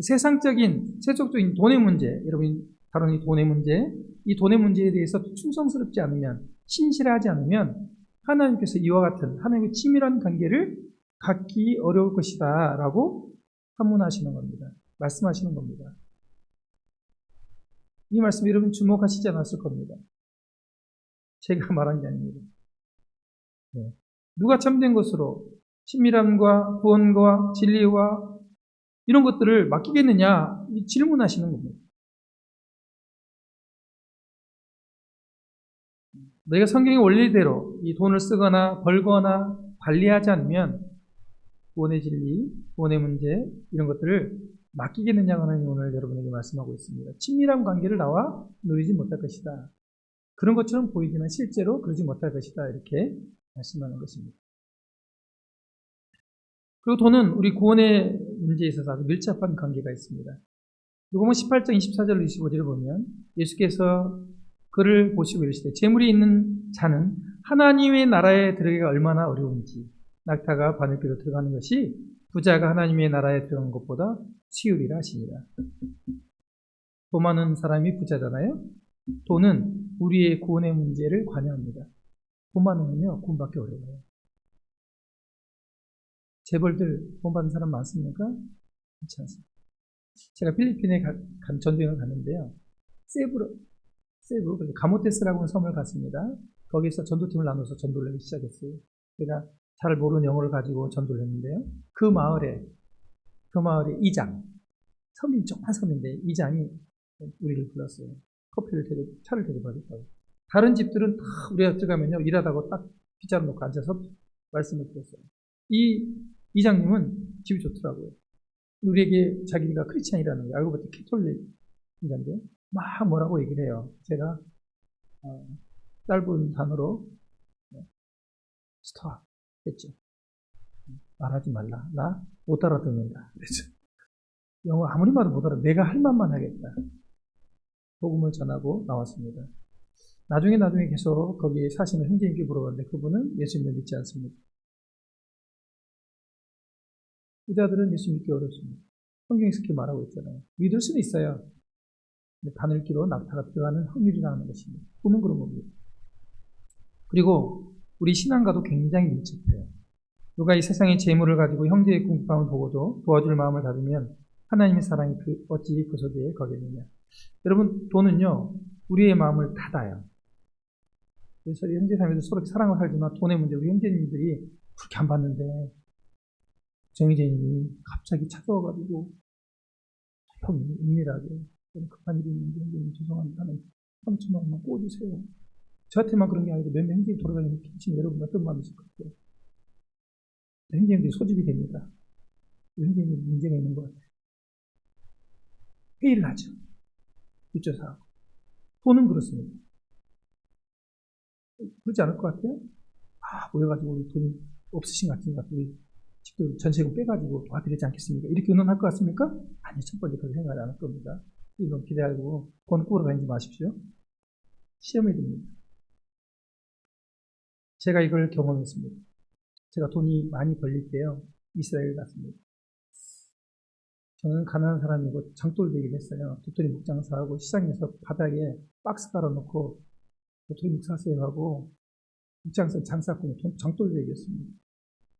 세상적인, 세속적인 돈의 문제, 여러분이 다루는 이 돈의 문제, 이 돈의 문제에 대해서 충성스럽지 않으면, 신실하지 않으면 하나님께서 이와 같은 하나님의 친밀한 관계를 갖기 어려울 것이다 라고 판문하시는 겁니다. 말씀하시는 겁니다. 이 말씀 여러분 주목하시지 않았을 겁니다. 제가 말한 게 아닙니다. 네. 누가 참된 것으로 친밀함과 구원과 진리와 이런 것들을 맡기겠느냐 질문하시는 겁니다. 너희가 성경의 원리대로 이 돈을 쓰거나 벌거나 관리하지 않으면 구원의 진리, 구원의 문제 이런 것들을 맡기겠느냐고 하나님 오늘 여러분에게 말씀하고 있습니다. 친밀한 관계를 나와 누리지 못할 것이다. 그런 것처럼 보이지만 실제로 그러지 못할 것이다. 이렇게 말씀하는 것입니다. 그리고 돈은 우리 구원의 문제에 있어서 아주 밀접한 관계가 있습니다. 누가복음 18장 24절 25절을 보면 예수께서 그를 보시고 이르시되 재물이 있는 자는 하나님의 나라에 들어가기가 얼마나 어려운지 낙타가 바늘귀로 들어가는 것이 부자가 하나님의 나라에 들어가는 것보다 쉬우리라 하시니라. 돈 많은 사람이 부자잖아요. 돈은 우리의 구원의 문제를 관여합니다. 돈 많으면요, 구원받기 어려워요. 재벌들 돈 받는 사람 많습니까? 그렇지 않습니다. 제가 필리핀에 간 전도여행을 갔는데요. 세부, 가모테스라고 하는 섬을 갔습니다. 거기서 전도팀을 나눠서 전도를 하기 시작했어요. 제가 잘 모르는 영어를 가지고 전도를 했는데요. 그 마을에 이장, 섬이 조그만 섬인데 이장이 우리를 불렀어요. 차를 데려가겠다고. 다른 집들은 다 우리가 들어가면요, 일하다가 딱 빗자루 놓고 앉아서 말씀을 들었어요. 이 이장님은 집이 좋더라고요. 우리에게 자기가 크리스찬이라는 거 알고 봤더니 캐톨릭인데 막 뭐라고 얘기를 해요. 제가 짧은 단어로 스톱 했죠. 말하지 말라. 나 못 알아듣는다. 그랬죠. 영어 아무리 말도 못 알아. 내가 할 말만 하겠다. 복음을 전하고 나왔습니다. 나중에 계속 거기 사시는 형제님께 물어봤는데 그분은 예수님을 믿지 않습니다. 부자들은 예수 믿기 어렵습니다. 성경에서 그렇게 말하고 있잖아요. 믿을 수는 있어요. 바늘기로 낙타가 들어가는 확률이라는 것입니다. 꿈은 그런 겁니다. 그리고 우리 신앙과도 굉장히 밀접해요. 누가 이 세상의 재물을 가지고 형제의 궁핍함을 보고도 도와줄 마음을 가지면 하나님의 사랑이 어찌 그 속에 거겠느냐. 여러분, 돈은요, 우리의 마음을 닫아요. 그래서 형제 사람들 서로 사랑을 살지만 돈의 문제, 우리 형제님들이 그렇게 안 받는데 정의재님이 갑자기 찾아와가지고 형 은밀하게 급한 일이 있는데 형제님 죄송합니다 하는 3천만 원만 꽂으세요. 저한테만 그런 게 아니고 몇몇 형제님 돌아다니는 피치는 여러분 어떤 마음이 있을 것 같아요. 형제님들이 소집이 됩니다. 형제님 문제가 있는 것 같아요. 회의를 하죠. 뒷조사하고. 돈은 그렇습니다. 그렇지 않을 것 같아요? 모여가지고 우리 돈이 없으신 것 같으니까 우리 집도 전세금 빼가지고 도와드리지 않겠습니까? 이렇게 의논할 것 같습니까? 아니요, 첫 번째 그렇게 생각 안 할 겁니다. 이건 기대하고 돈 꾸러 다니지 마십시오. 시험이 됩니다. 제가 이걸 경험했습니다. 제가 돈이 많이 벌릴 때요, 이스라엘 갔습니다. 저는 가난한 사람이고 장돌배기를 했어요. 도토리 묵장사하고 시장에서 바닥에 박스 깔아놓고 도토리 묵사세요 하고 묵장사 장사꾼이 장돌배기였습니다.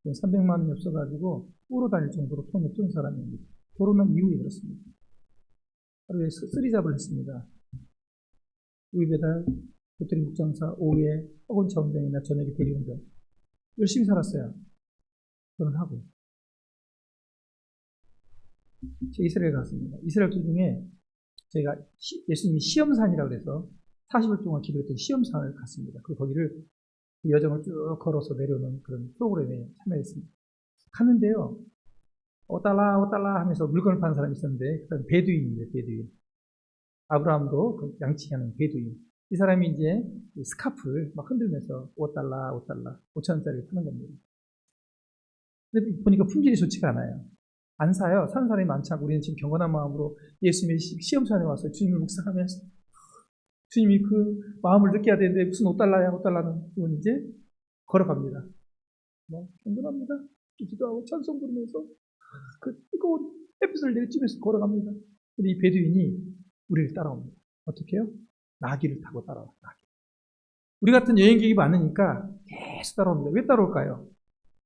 300만 원이 없어가지고 꾸러 다닐 정도로 돈이 없던 사람입니다. 결혼한 이후에 그렇습니다. 하루에 쓰리잡을 했습니다. 우유 배달, 도토리 묵장사, 오후에 허건차 운전이나 저녁에 대리운전. 열심히 살았어요. 결혼하고. 제가 이스라엘 갔습니다. 이스라엘 도중에 저희가 예수님이 시험산이라고 해서 40일 동안 기도했던 시험산을 갔습니다. 그리고 거기를 그 여정을 쭉 걸어서 내려오는 그런 프로그램에 참여했습니다. 갔는데요, 오달라 하면서 물건을 파는 사람이 있었는데, 그 사람이 베두인이에요, 베두인. 아브라함도 그 양치하는 베두인. 이 사람이 이제 스카프를 막 흔들면서 5달러, 5천원짜리를 파는 겁니다. 근데 보니까 품질이 좋지가 않아요. 안 사요. 사는 사람이 많지 않고 우리는 지금 경건한 마음으로 예수님의 시험산에 와서 주님을 묵상하면서 주님이 그 마음을 느껴야 되는데 무슨 5달러는 그건 이제 걸어갑니다. 경건합니다. 기도하고 찬송 부르면서 그 뜨거운 햇빛을 내리쬐면서 걸어갑니다. 근데 이 베두인이 우리를 따라옵니다. 어떻게 해요? 나귀를 타고 따라와요. 나귀. 우리 같은 여행객이 많으니까 계속 따라옵니다. 왜 따라올까요?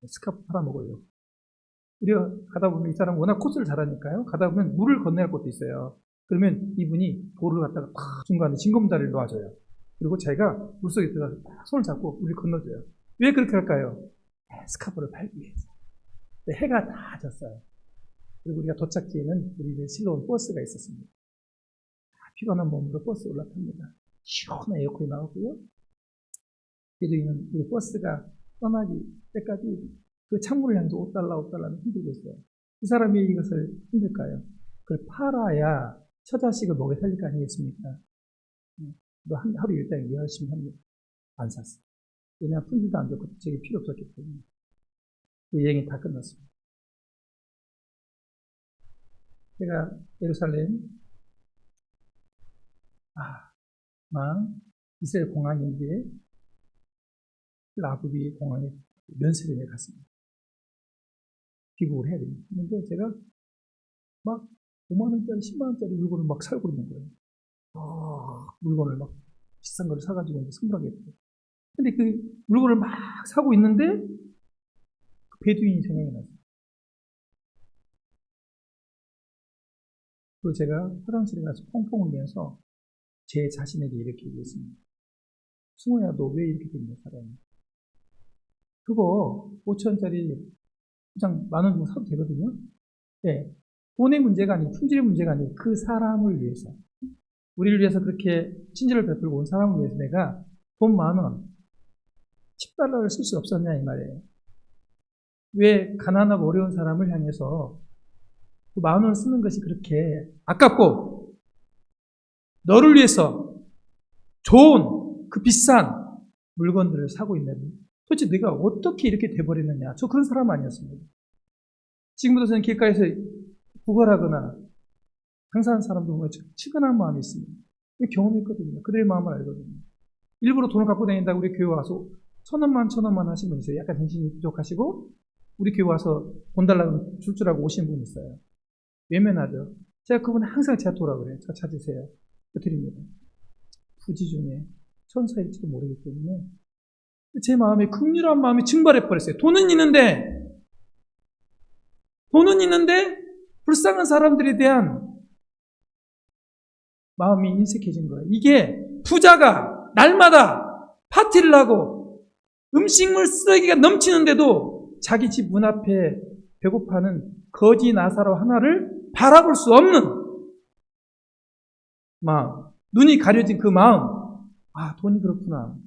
스카프 팔아먹어요. 우리가 가다 보면 이 사람 워낙 코스를 잘하니까요. 가다 보면 물을 건너야 할 것도 있어요. 그러면 이분이 돌을 갖다가 탁 중간에 징검다리를 놓아줘요. 그리고 자기가 물속에 들어가서 딱 손을 잡고 우리를 건너줘요. 왜 그렇게 할까요? 스카프를 팔기 위해서. 해가 다 졌어요. 그리고 우리가 도착지에는 우리를 실러온 버스가 있었습니다. 피곤한 몸으로 버스에 올라탑니다. 시원한 에어컨이 나오고요. 그래도 우리 버스가 떠나기 때까지 그 창문을 향해서 5달러는 흔들고 있어요. 이 사람이 이것을 흔들까요? 그걸 팔아야 처자식을 먹여 살릴 거 아니겠습니까? 하루 일당이 열심히 합니다. 안 샀어요. 왜냐하면 품질도 안 좋고 저게 필요 없었기 때문에. 그 여행이 다 끝났습니다. 제가 예루살렘 이스라엘 공항인데 라브비 공항에 면세점에 갔습니다. 귀국을 해야 됩니다. 근데 제가 막 5만원짜리, 10만원짜리 물건을 막 사고 있는 거예요. 물건을 막 비싼 걸 사가지고 이제 선물하게 됐어요. 근데 그 물건을 막 사고 있는데 그 베두인이 생각이 났어요. 그리고 제가 화장실에 가서 펑펑 울면서 제 자신에게 이렇게 얘기했습니다. 승호야, 너 왜 이렇게 됐냐, 사람이. 그거 5천원짜리 그냥 10,000원 주고 사도 되거든요. 네. 돈의 문제가 아니고 품질의 문제가 아니고 그 사람을 위해서, 우리를 위해서 그렇게 친절을 베풀고 온 사람을 위해서 내가 돈 10,000원, 10달러를 쓸 수 없었냐 이 말이에요. 왜 가난하고 어려운 사람을 향해서 그 10,000원을 쓰는 것이 그렇게 아깝고, 너를 위해서 좋은 그 비싼 물건들을 사고 있는, 도대체 내가 어떻게 이렇게 돼버렸느냐. 저 그런 사람 아니었습니다. 지금부터 저는 길가에서 구걸하거나 장사하는 사람들 보면 측은한 마음이 있습니다. 경험이 있거든요. 그들의 마음을 알거든요. 일부러 돈을 갖고 다닌다고 우리 교회 와서 1,000원만 하신 분 있어요. 약간 정신이 부족하시고 우리 교회 와서 돈 달라고 줄 알고 오시는 분 있어요. 외면하죠. 제가 그분 항상 제가 도라고 그래요. 저 찾으세요. 드립니다. 부지 중에 천사일지도 모르기 때문에 제 마음에 긍휼한 마음이 증발해 버렸어요. 돈은 있는데 불쌍한 사람들에 대한 마음이 인색해진 거예요. 이게 부자가 날마다 파티를 하고 음식물 쓰레기가 넘치는데도 자기 집 문 앞에 배고파하는 거지 나사로 하나를 바라볼 수 없는 마음, 눈이 가려진 그 마음, 돈이 그렇구나.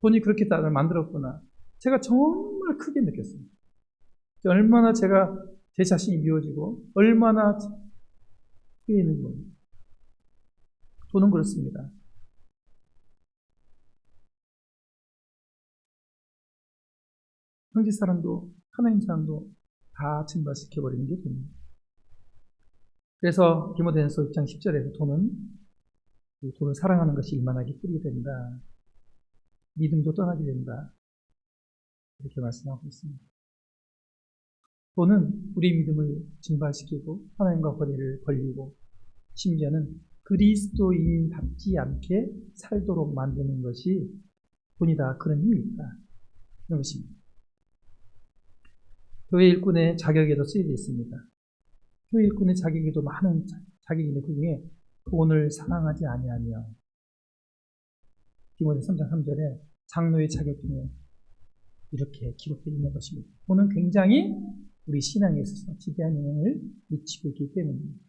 돈이 그렇게 나를 만들었구나. 제가 정말 크게 느꼈어요. 얼마나 제가 제 자신이 미워지고 얼마나 후회 있는 거예요. 돈은 그렇습니다. 현지 사람도 하나님 사람도 다 증발시켜버리는 게 돈입니다. 그래서 디모데전서 6장 10절에서 돈을 사랑하는 것이 일만하게 뿌리게 된다. 믿음도 떠나게 된다. 이렇게 말씀하고 있습니다. 돈은 우리 믿음을 증발시키고 하나님과 거리를 벌리고 심지어는 그리스도인답지 않게 살도록 만드는 것이 돈이다. 그런 힘이 있다. 그런 것입니다. 교회 일꾼의 자격에도 쓰여져 있습니다. 교회 일꾼의 자격에도 많은 자격이 있는데 그 중에 돈을 사랑하지 아니하며 디모데 3장 3절에 장로의 자격 중에 이렇게 기록되어 있는 것입니다. 돈은 굉장히 우리 신앙에 있어서 지대한 영향을 미치고 있기 때문입니다.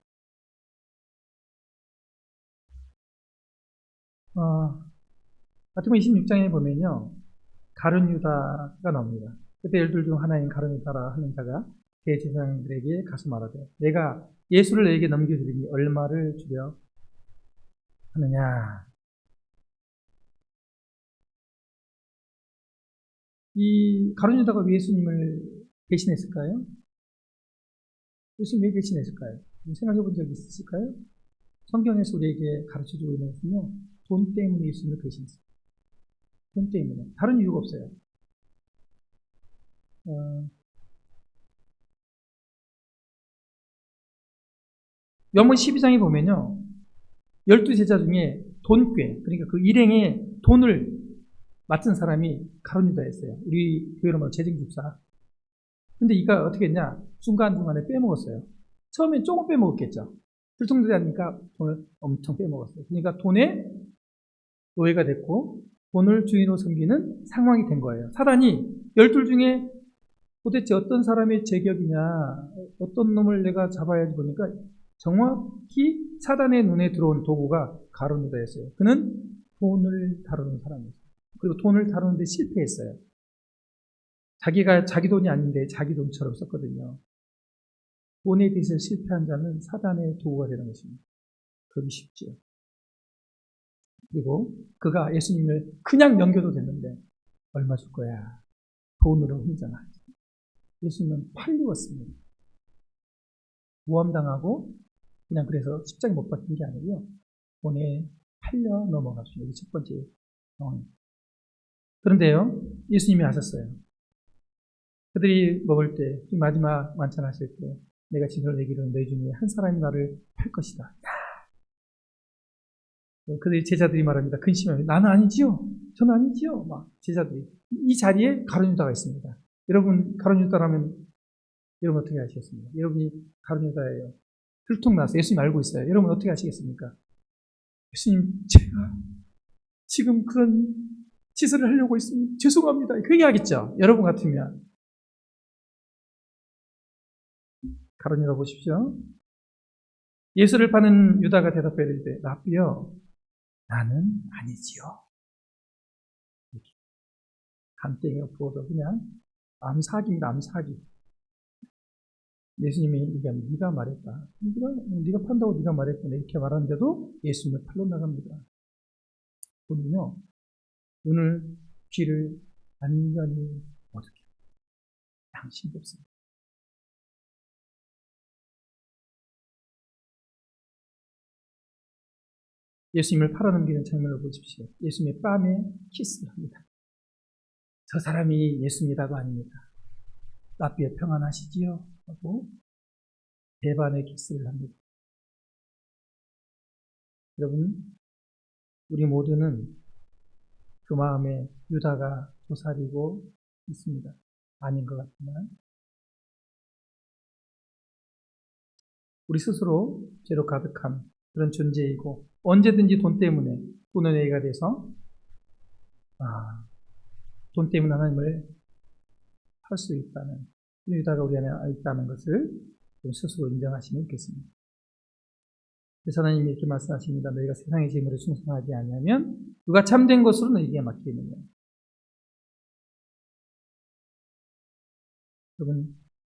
마태복음 26장에 보면요, 가룟 유다가 나옵니다. 그때 열둘 중 하나인 가룟 유다라 하는 자가 대제사장들에게 가서 말하되 내가 예수를 너에게 넘겨주리니 얼마를 주려 하느냐. 이 가룟 유다가 왜 예수님을 배신했을까요? 예수님 왜 배신했을까요? 생각해 본 적 있으실까요? 성경에서 우리에게 가르쳐주고 있는 것은요, 돈 때문에 예수님을 배신했어요. 돈 때문에. 다른 이유가 없어요. 요한복음 12장에 보면요, 12제자 중에 돈꾀, 그러니까 그 일행에 돈을 맡은 사람이 가룟 유다였어요. 우리 교회로 말하면 재정집사. 근데 이가 어떻게 했냐? 중간중간에 빼먹었어요. 처음엔 조금 빼먹었겠죠. 들통되니까 돈을 엄청 빼먹었어요. 그러니까 돈에 노예가 됐고 돈을 주인으로 섬기는 상황이 된 거예요. 사단이 12 중에 도대체 어떤 사람의 제격이냐, 어떤 놈을 내가 잡아야지 보니까 정확히 사단의 눈에 들어온 도구가 가룟 유다였어요. 그는 돈을 다루는 사람이었어요. 그리고 돈을 다루는데 실패했어요. 자기 돈이 아닌데 자기 돈처럼 썼거든요. 돈에 대해서 실패한 자는 사단의 도구가 되는 것입니다. 그러기 쉽죠. 그리고 그가 예수님을 그냥 넘겨도 됐는데 얼마 줄 거야? 돈으로 흥정하. 예수님은 팔리웠습니다. 모함당하고 그냥 그래서 십자가에 못 박힌 게 아니고요. 돈에 팔려 넘어갔습니다. 이게 첫 번째 상황입니다. 그런데요, 예수님이 하셨어요. 그들이 먹을 때, 마지막 만찬하실 때, 내가 진실로 얘기를 너희 중에 한 사람이 나를 팔 것이다. 그들이 제자들이 말합니다. 근심하며 나는 아니지요. 저는 아니지요. 막 제자들이 이 자리에 가룟 유다가 있습니다. 여러분 가룟 유다라면 여러분 어떻게 하시겠습니까? 여러분이 가룟 유다예요. 들통나서 예수님 알고 있어요. 여러분 어떻게 하시겠습니까? 예수님 제가 지금 그런 짓을 하려고 있으니 죄송합니다. 그렇게 하겠죠. 여러분 같으면 가룟 유다 보십시오. 예수를 파는 유다가 대답해 이르되 라삐여 나는 아니지요. 간땡이가 부어도 그냥 암사기입니다. 암사기. 예수님이 얘기하면 네가 말했다. 네가 판다고 네가 말했다. 이렇게 말하는데도 예수님을 팔로 나갑니다. 본인요 오늘 귀를 완전히 어둡게 양심도 없습니다. 예수님을 팔아넘기는 장면을 보십시오. 예수님의 뺨에 키스를 합니다. 저 사람이 예수님이라고 아닙니다. 라삐에 평안하시지요? 하고 배반의 키스를 합니다. 여러분, 우리 모두는 그 마음에 유다가 도사리고 있습니다. 아닌 것 같지만 우리 스스로 죄로 가득한 그런 존재이고 언제든지 돈 때문에 돈의 내가 돼서 돈 때문에 하나님을 할 수 있다는 유다가 우리 안에 있다는 것을 스스로 인정하시면 좋겠습니다. 그래서 하나님이 이렇게 말씀하십니다. 너희가 세상의 재물에 충성하지 않으면 누가 참된 것으로 너희에게 맡기느냐.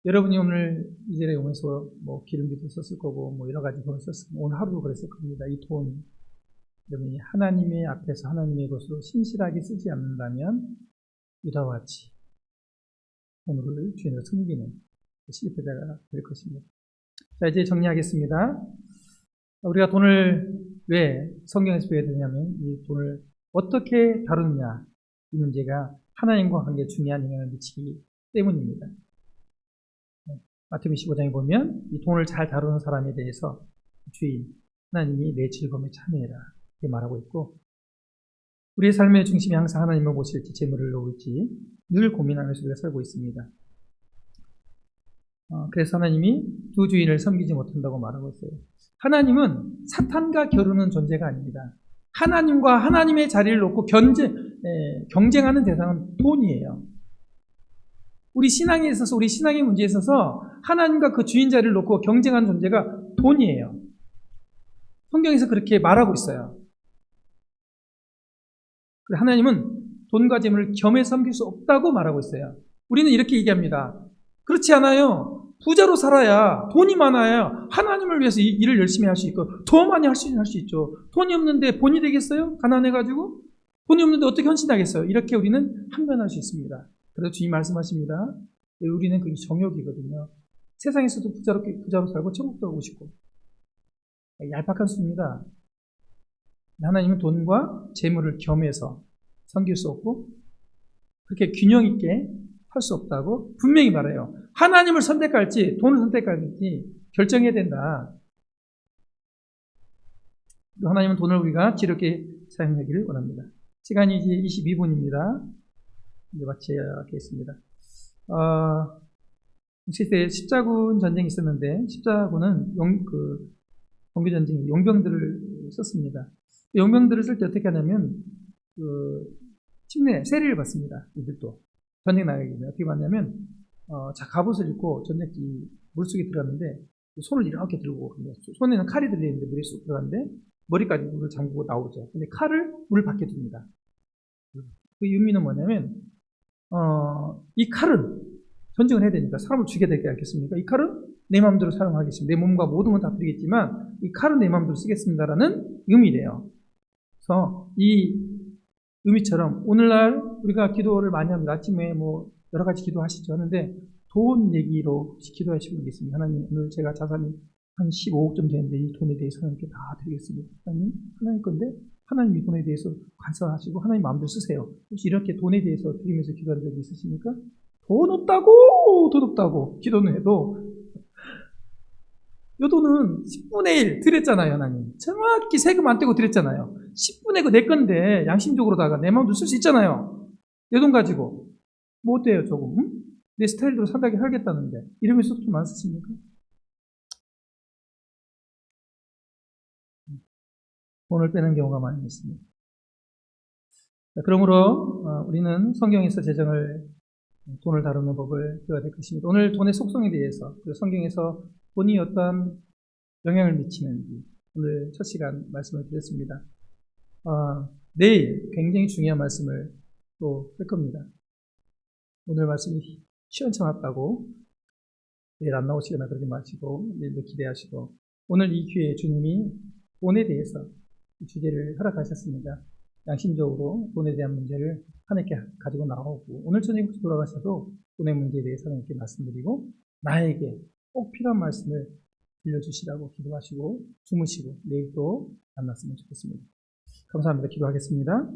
여러분이 오늘 이 자리에 오면서 뭐 기름기도 썼을 거고 뭐 여러 가지 돈을 썼을 거고 오늘 하루도 그랬을 겁니다. 이 돈 여러분이 하나님의 앞에서 하나님의 것으로 신실하게 쓰지 않는다면 유다와 같이 돈을 주인으로 섬기는 실패자가 될 것입니다. 자, 이제 정리하겠습니다. 우리가 돈을 왜 성경에서 배워야 되냐면 이 돈을 어떻게 다루느냐 이 문제가 하나님과 관계에 중요한 영향을 미치기 때문입니다. 마태복음 15장에 보면 이 돈을 잘 다루는 사람에 대해서 주인 하나님이 내 즐거움에 참여해라 이렇게 말하고 있고 우리의 삶의 중심이 항상 하나님을 모실지 재물을 놓을지 늘 고민하면서 우리가 살고 있습니다. 그래서 하나님이 두 주인을 섬기지 못한다고 말하고 있어요. 하나님은 사탄과 겨루는 존재가 아닙니다. 하나님과 하나님의 자리를 놓고 경쟁하는 대상은 돈이에요. 우리 신앙에 있어서 우리 신앙의 문제에 있어서 하나님과 그 주인 자리를 놓고 경쟁하는 존재가 돈이에요. 성경에서 그렇게 말하고 있어요. 하나님은 돈과 재물을 겸해 섬길 수 없다고 말하고 있어요. 우리는 이렇게 얘기합니다. 그렇지 않아요. 부자로 살아야 돈이 많아야 하나님을 위해서 일을 열심히 할 수 있고 더 많이 할 수 있죠. 돈이 없는데 본이 되겠어요? 가난해가지고? 돈이 없는데 어떻게 헌신하겠어요? 이렇게 우리는 항변할 수 있습니다. 그래서 주님 말씀하십니다. 우리는 그게 정욕이거든요. 세상에서도 부자로 살고 천국도 가고 싶고 얄팍한 수입니다. 하나님은 돈과 재물을 겸해서 섬길 수 없고 그렇게 균형 있게 할 수 없다고 분명히 말해요. 하나님을 선택할지 돈을 선택할지 결정해야 된다. 하나님은 돈을 우리가 지혜롭게 사용하기를 원합니다. 시간이 이제 22분입니다. 이제 마치겠습니다. 실제 십자군 전쟁이 있었는데 십자군은 정규전쟁 용병들을 썼습니다. 용병들을 쓸 때 어떻게 하냐면 세례를 받습니다. 이들도 전쟁 나가기 전에 어떻게 받냐면 갑옷을 입고 전쟁기 물속에 들어갔는데 손을 이렇게 들고 손에는 칼이 들려있는데 물에 쏙 들어갔는데 머리까지 물을 잠그고 나오죠. 근데 칼을 물 밖에 둡니다. 그 의미는 뭐냐면 이 칼은 전쟁을 해야 되니까 사람을 죽여야 되지 않겠습니까? 이 칼은 내 마음대로 사용하겠습니다. 내 몸과 모든 건 다 드리겠지만 이 칼은 내 마음대로 쓰겠습니다라는 의미래요. 그래서 이 의미처럼 오늘날 우리가 기도를 많이 합니다. 아침에 뭐 여러 가지 기도하시죠. 하는데 돈 얘기로 기도하시고 있습니다. 하나님 오늘 제가 자산이 한 15억 좀 되는데 이 돈에 대해서 하나님께 다 드리겠습니다. 하나님 건데 하나님 이 돈에 대해서 관찰하시고 하나님 마음대로 쓰세요. 혹시 이렇게 돈에 대해서 드리면서 기도한 적이 있으십니까? 돈 없다고 기도는 해도 요 돈은 10분의 1 드렸잖아요, 하나님. 정확히 세금 안 떼고 드렸잖아요. 10분의 그 내 건데, 양심적으로다가 내 마음도 쓸 수 있잖아요. 내 돈 가지고. 뭐 어때요, 조금? 응? 내 스타일대로 산다게 살겠다는데. 이러면서 좀 안 쓰십니까? 돈을 빼는 경우가 많이 있습니다. 그러므로 우리는 성경에서 재정을 돈을 다루는 법을 배워야 될 것입니다. 오늘 돈의 속성에 대해서 그리고 성경에서 돈이 어떠한 영향을 미치는지 오늘 첫 시간 말씀을 드렸습니다. 내일 굉장히 중요한 말씀을 또 할 겁니다. 오늘 말씀이 시원찮았다고 내일 안 나오시거나 그러지 마시고 내일도 기대하시고 오늘 이 기회에 주님이 돈에 대해서 이 주제를 허락하셨습니다. 양심적으로 돈에 대한 문제를 하나님께 가지고 나오고 오늘 저녁에 돌아가셔도 돈의 문제에 대해서 하나님께 말씀드리고 나에게 꼭 필요한 말씀을 들려주시라고 기도하시고 주무시고 내일 또 만났으면 좋겠습니다. 감사합니다. 기도하겠습니다.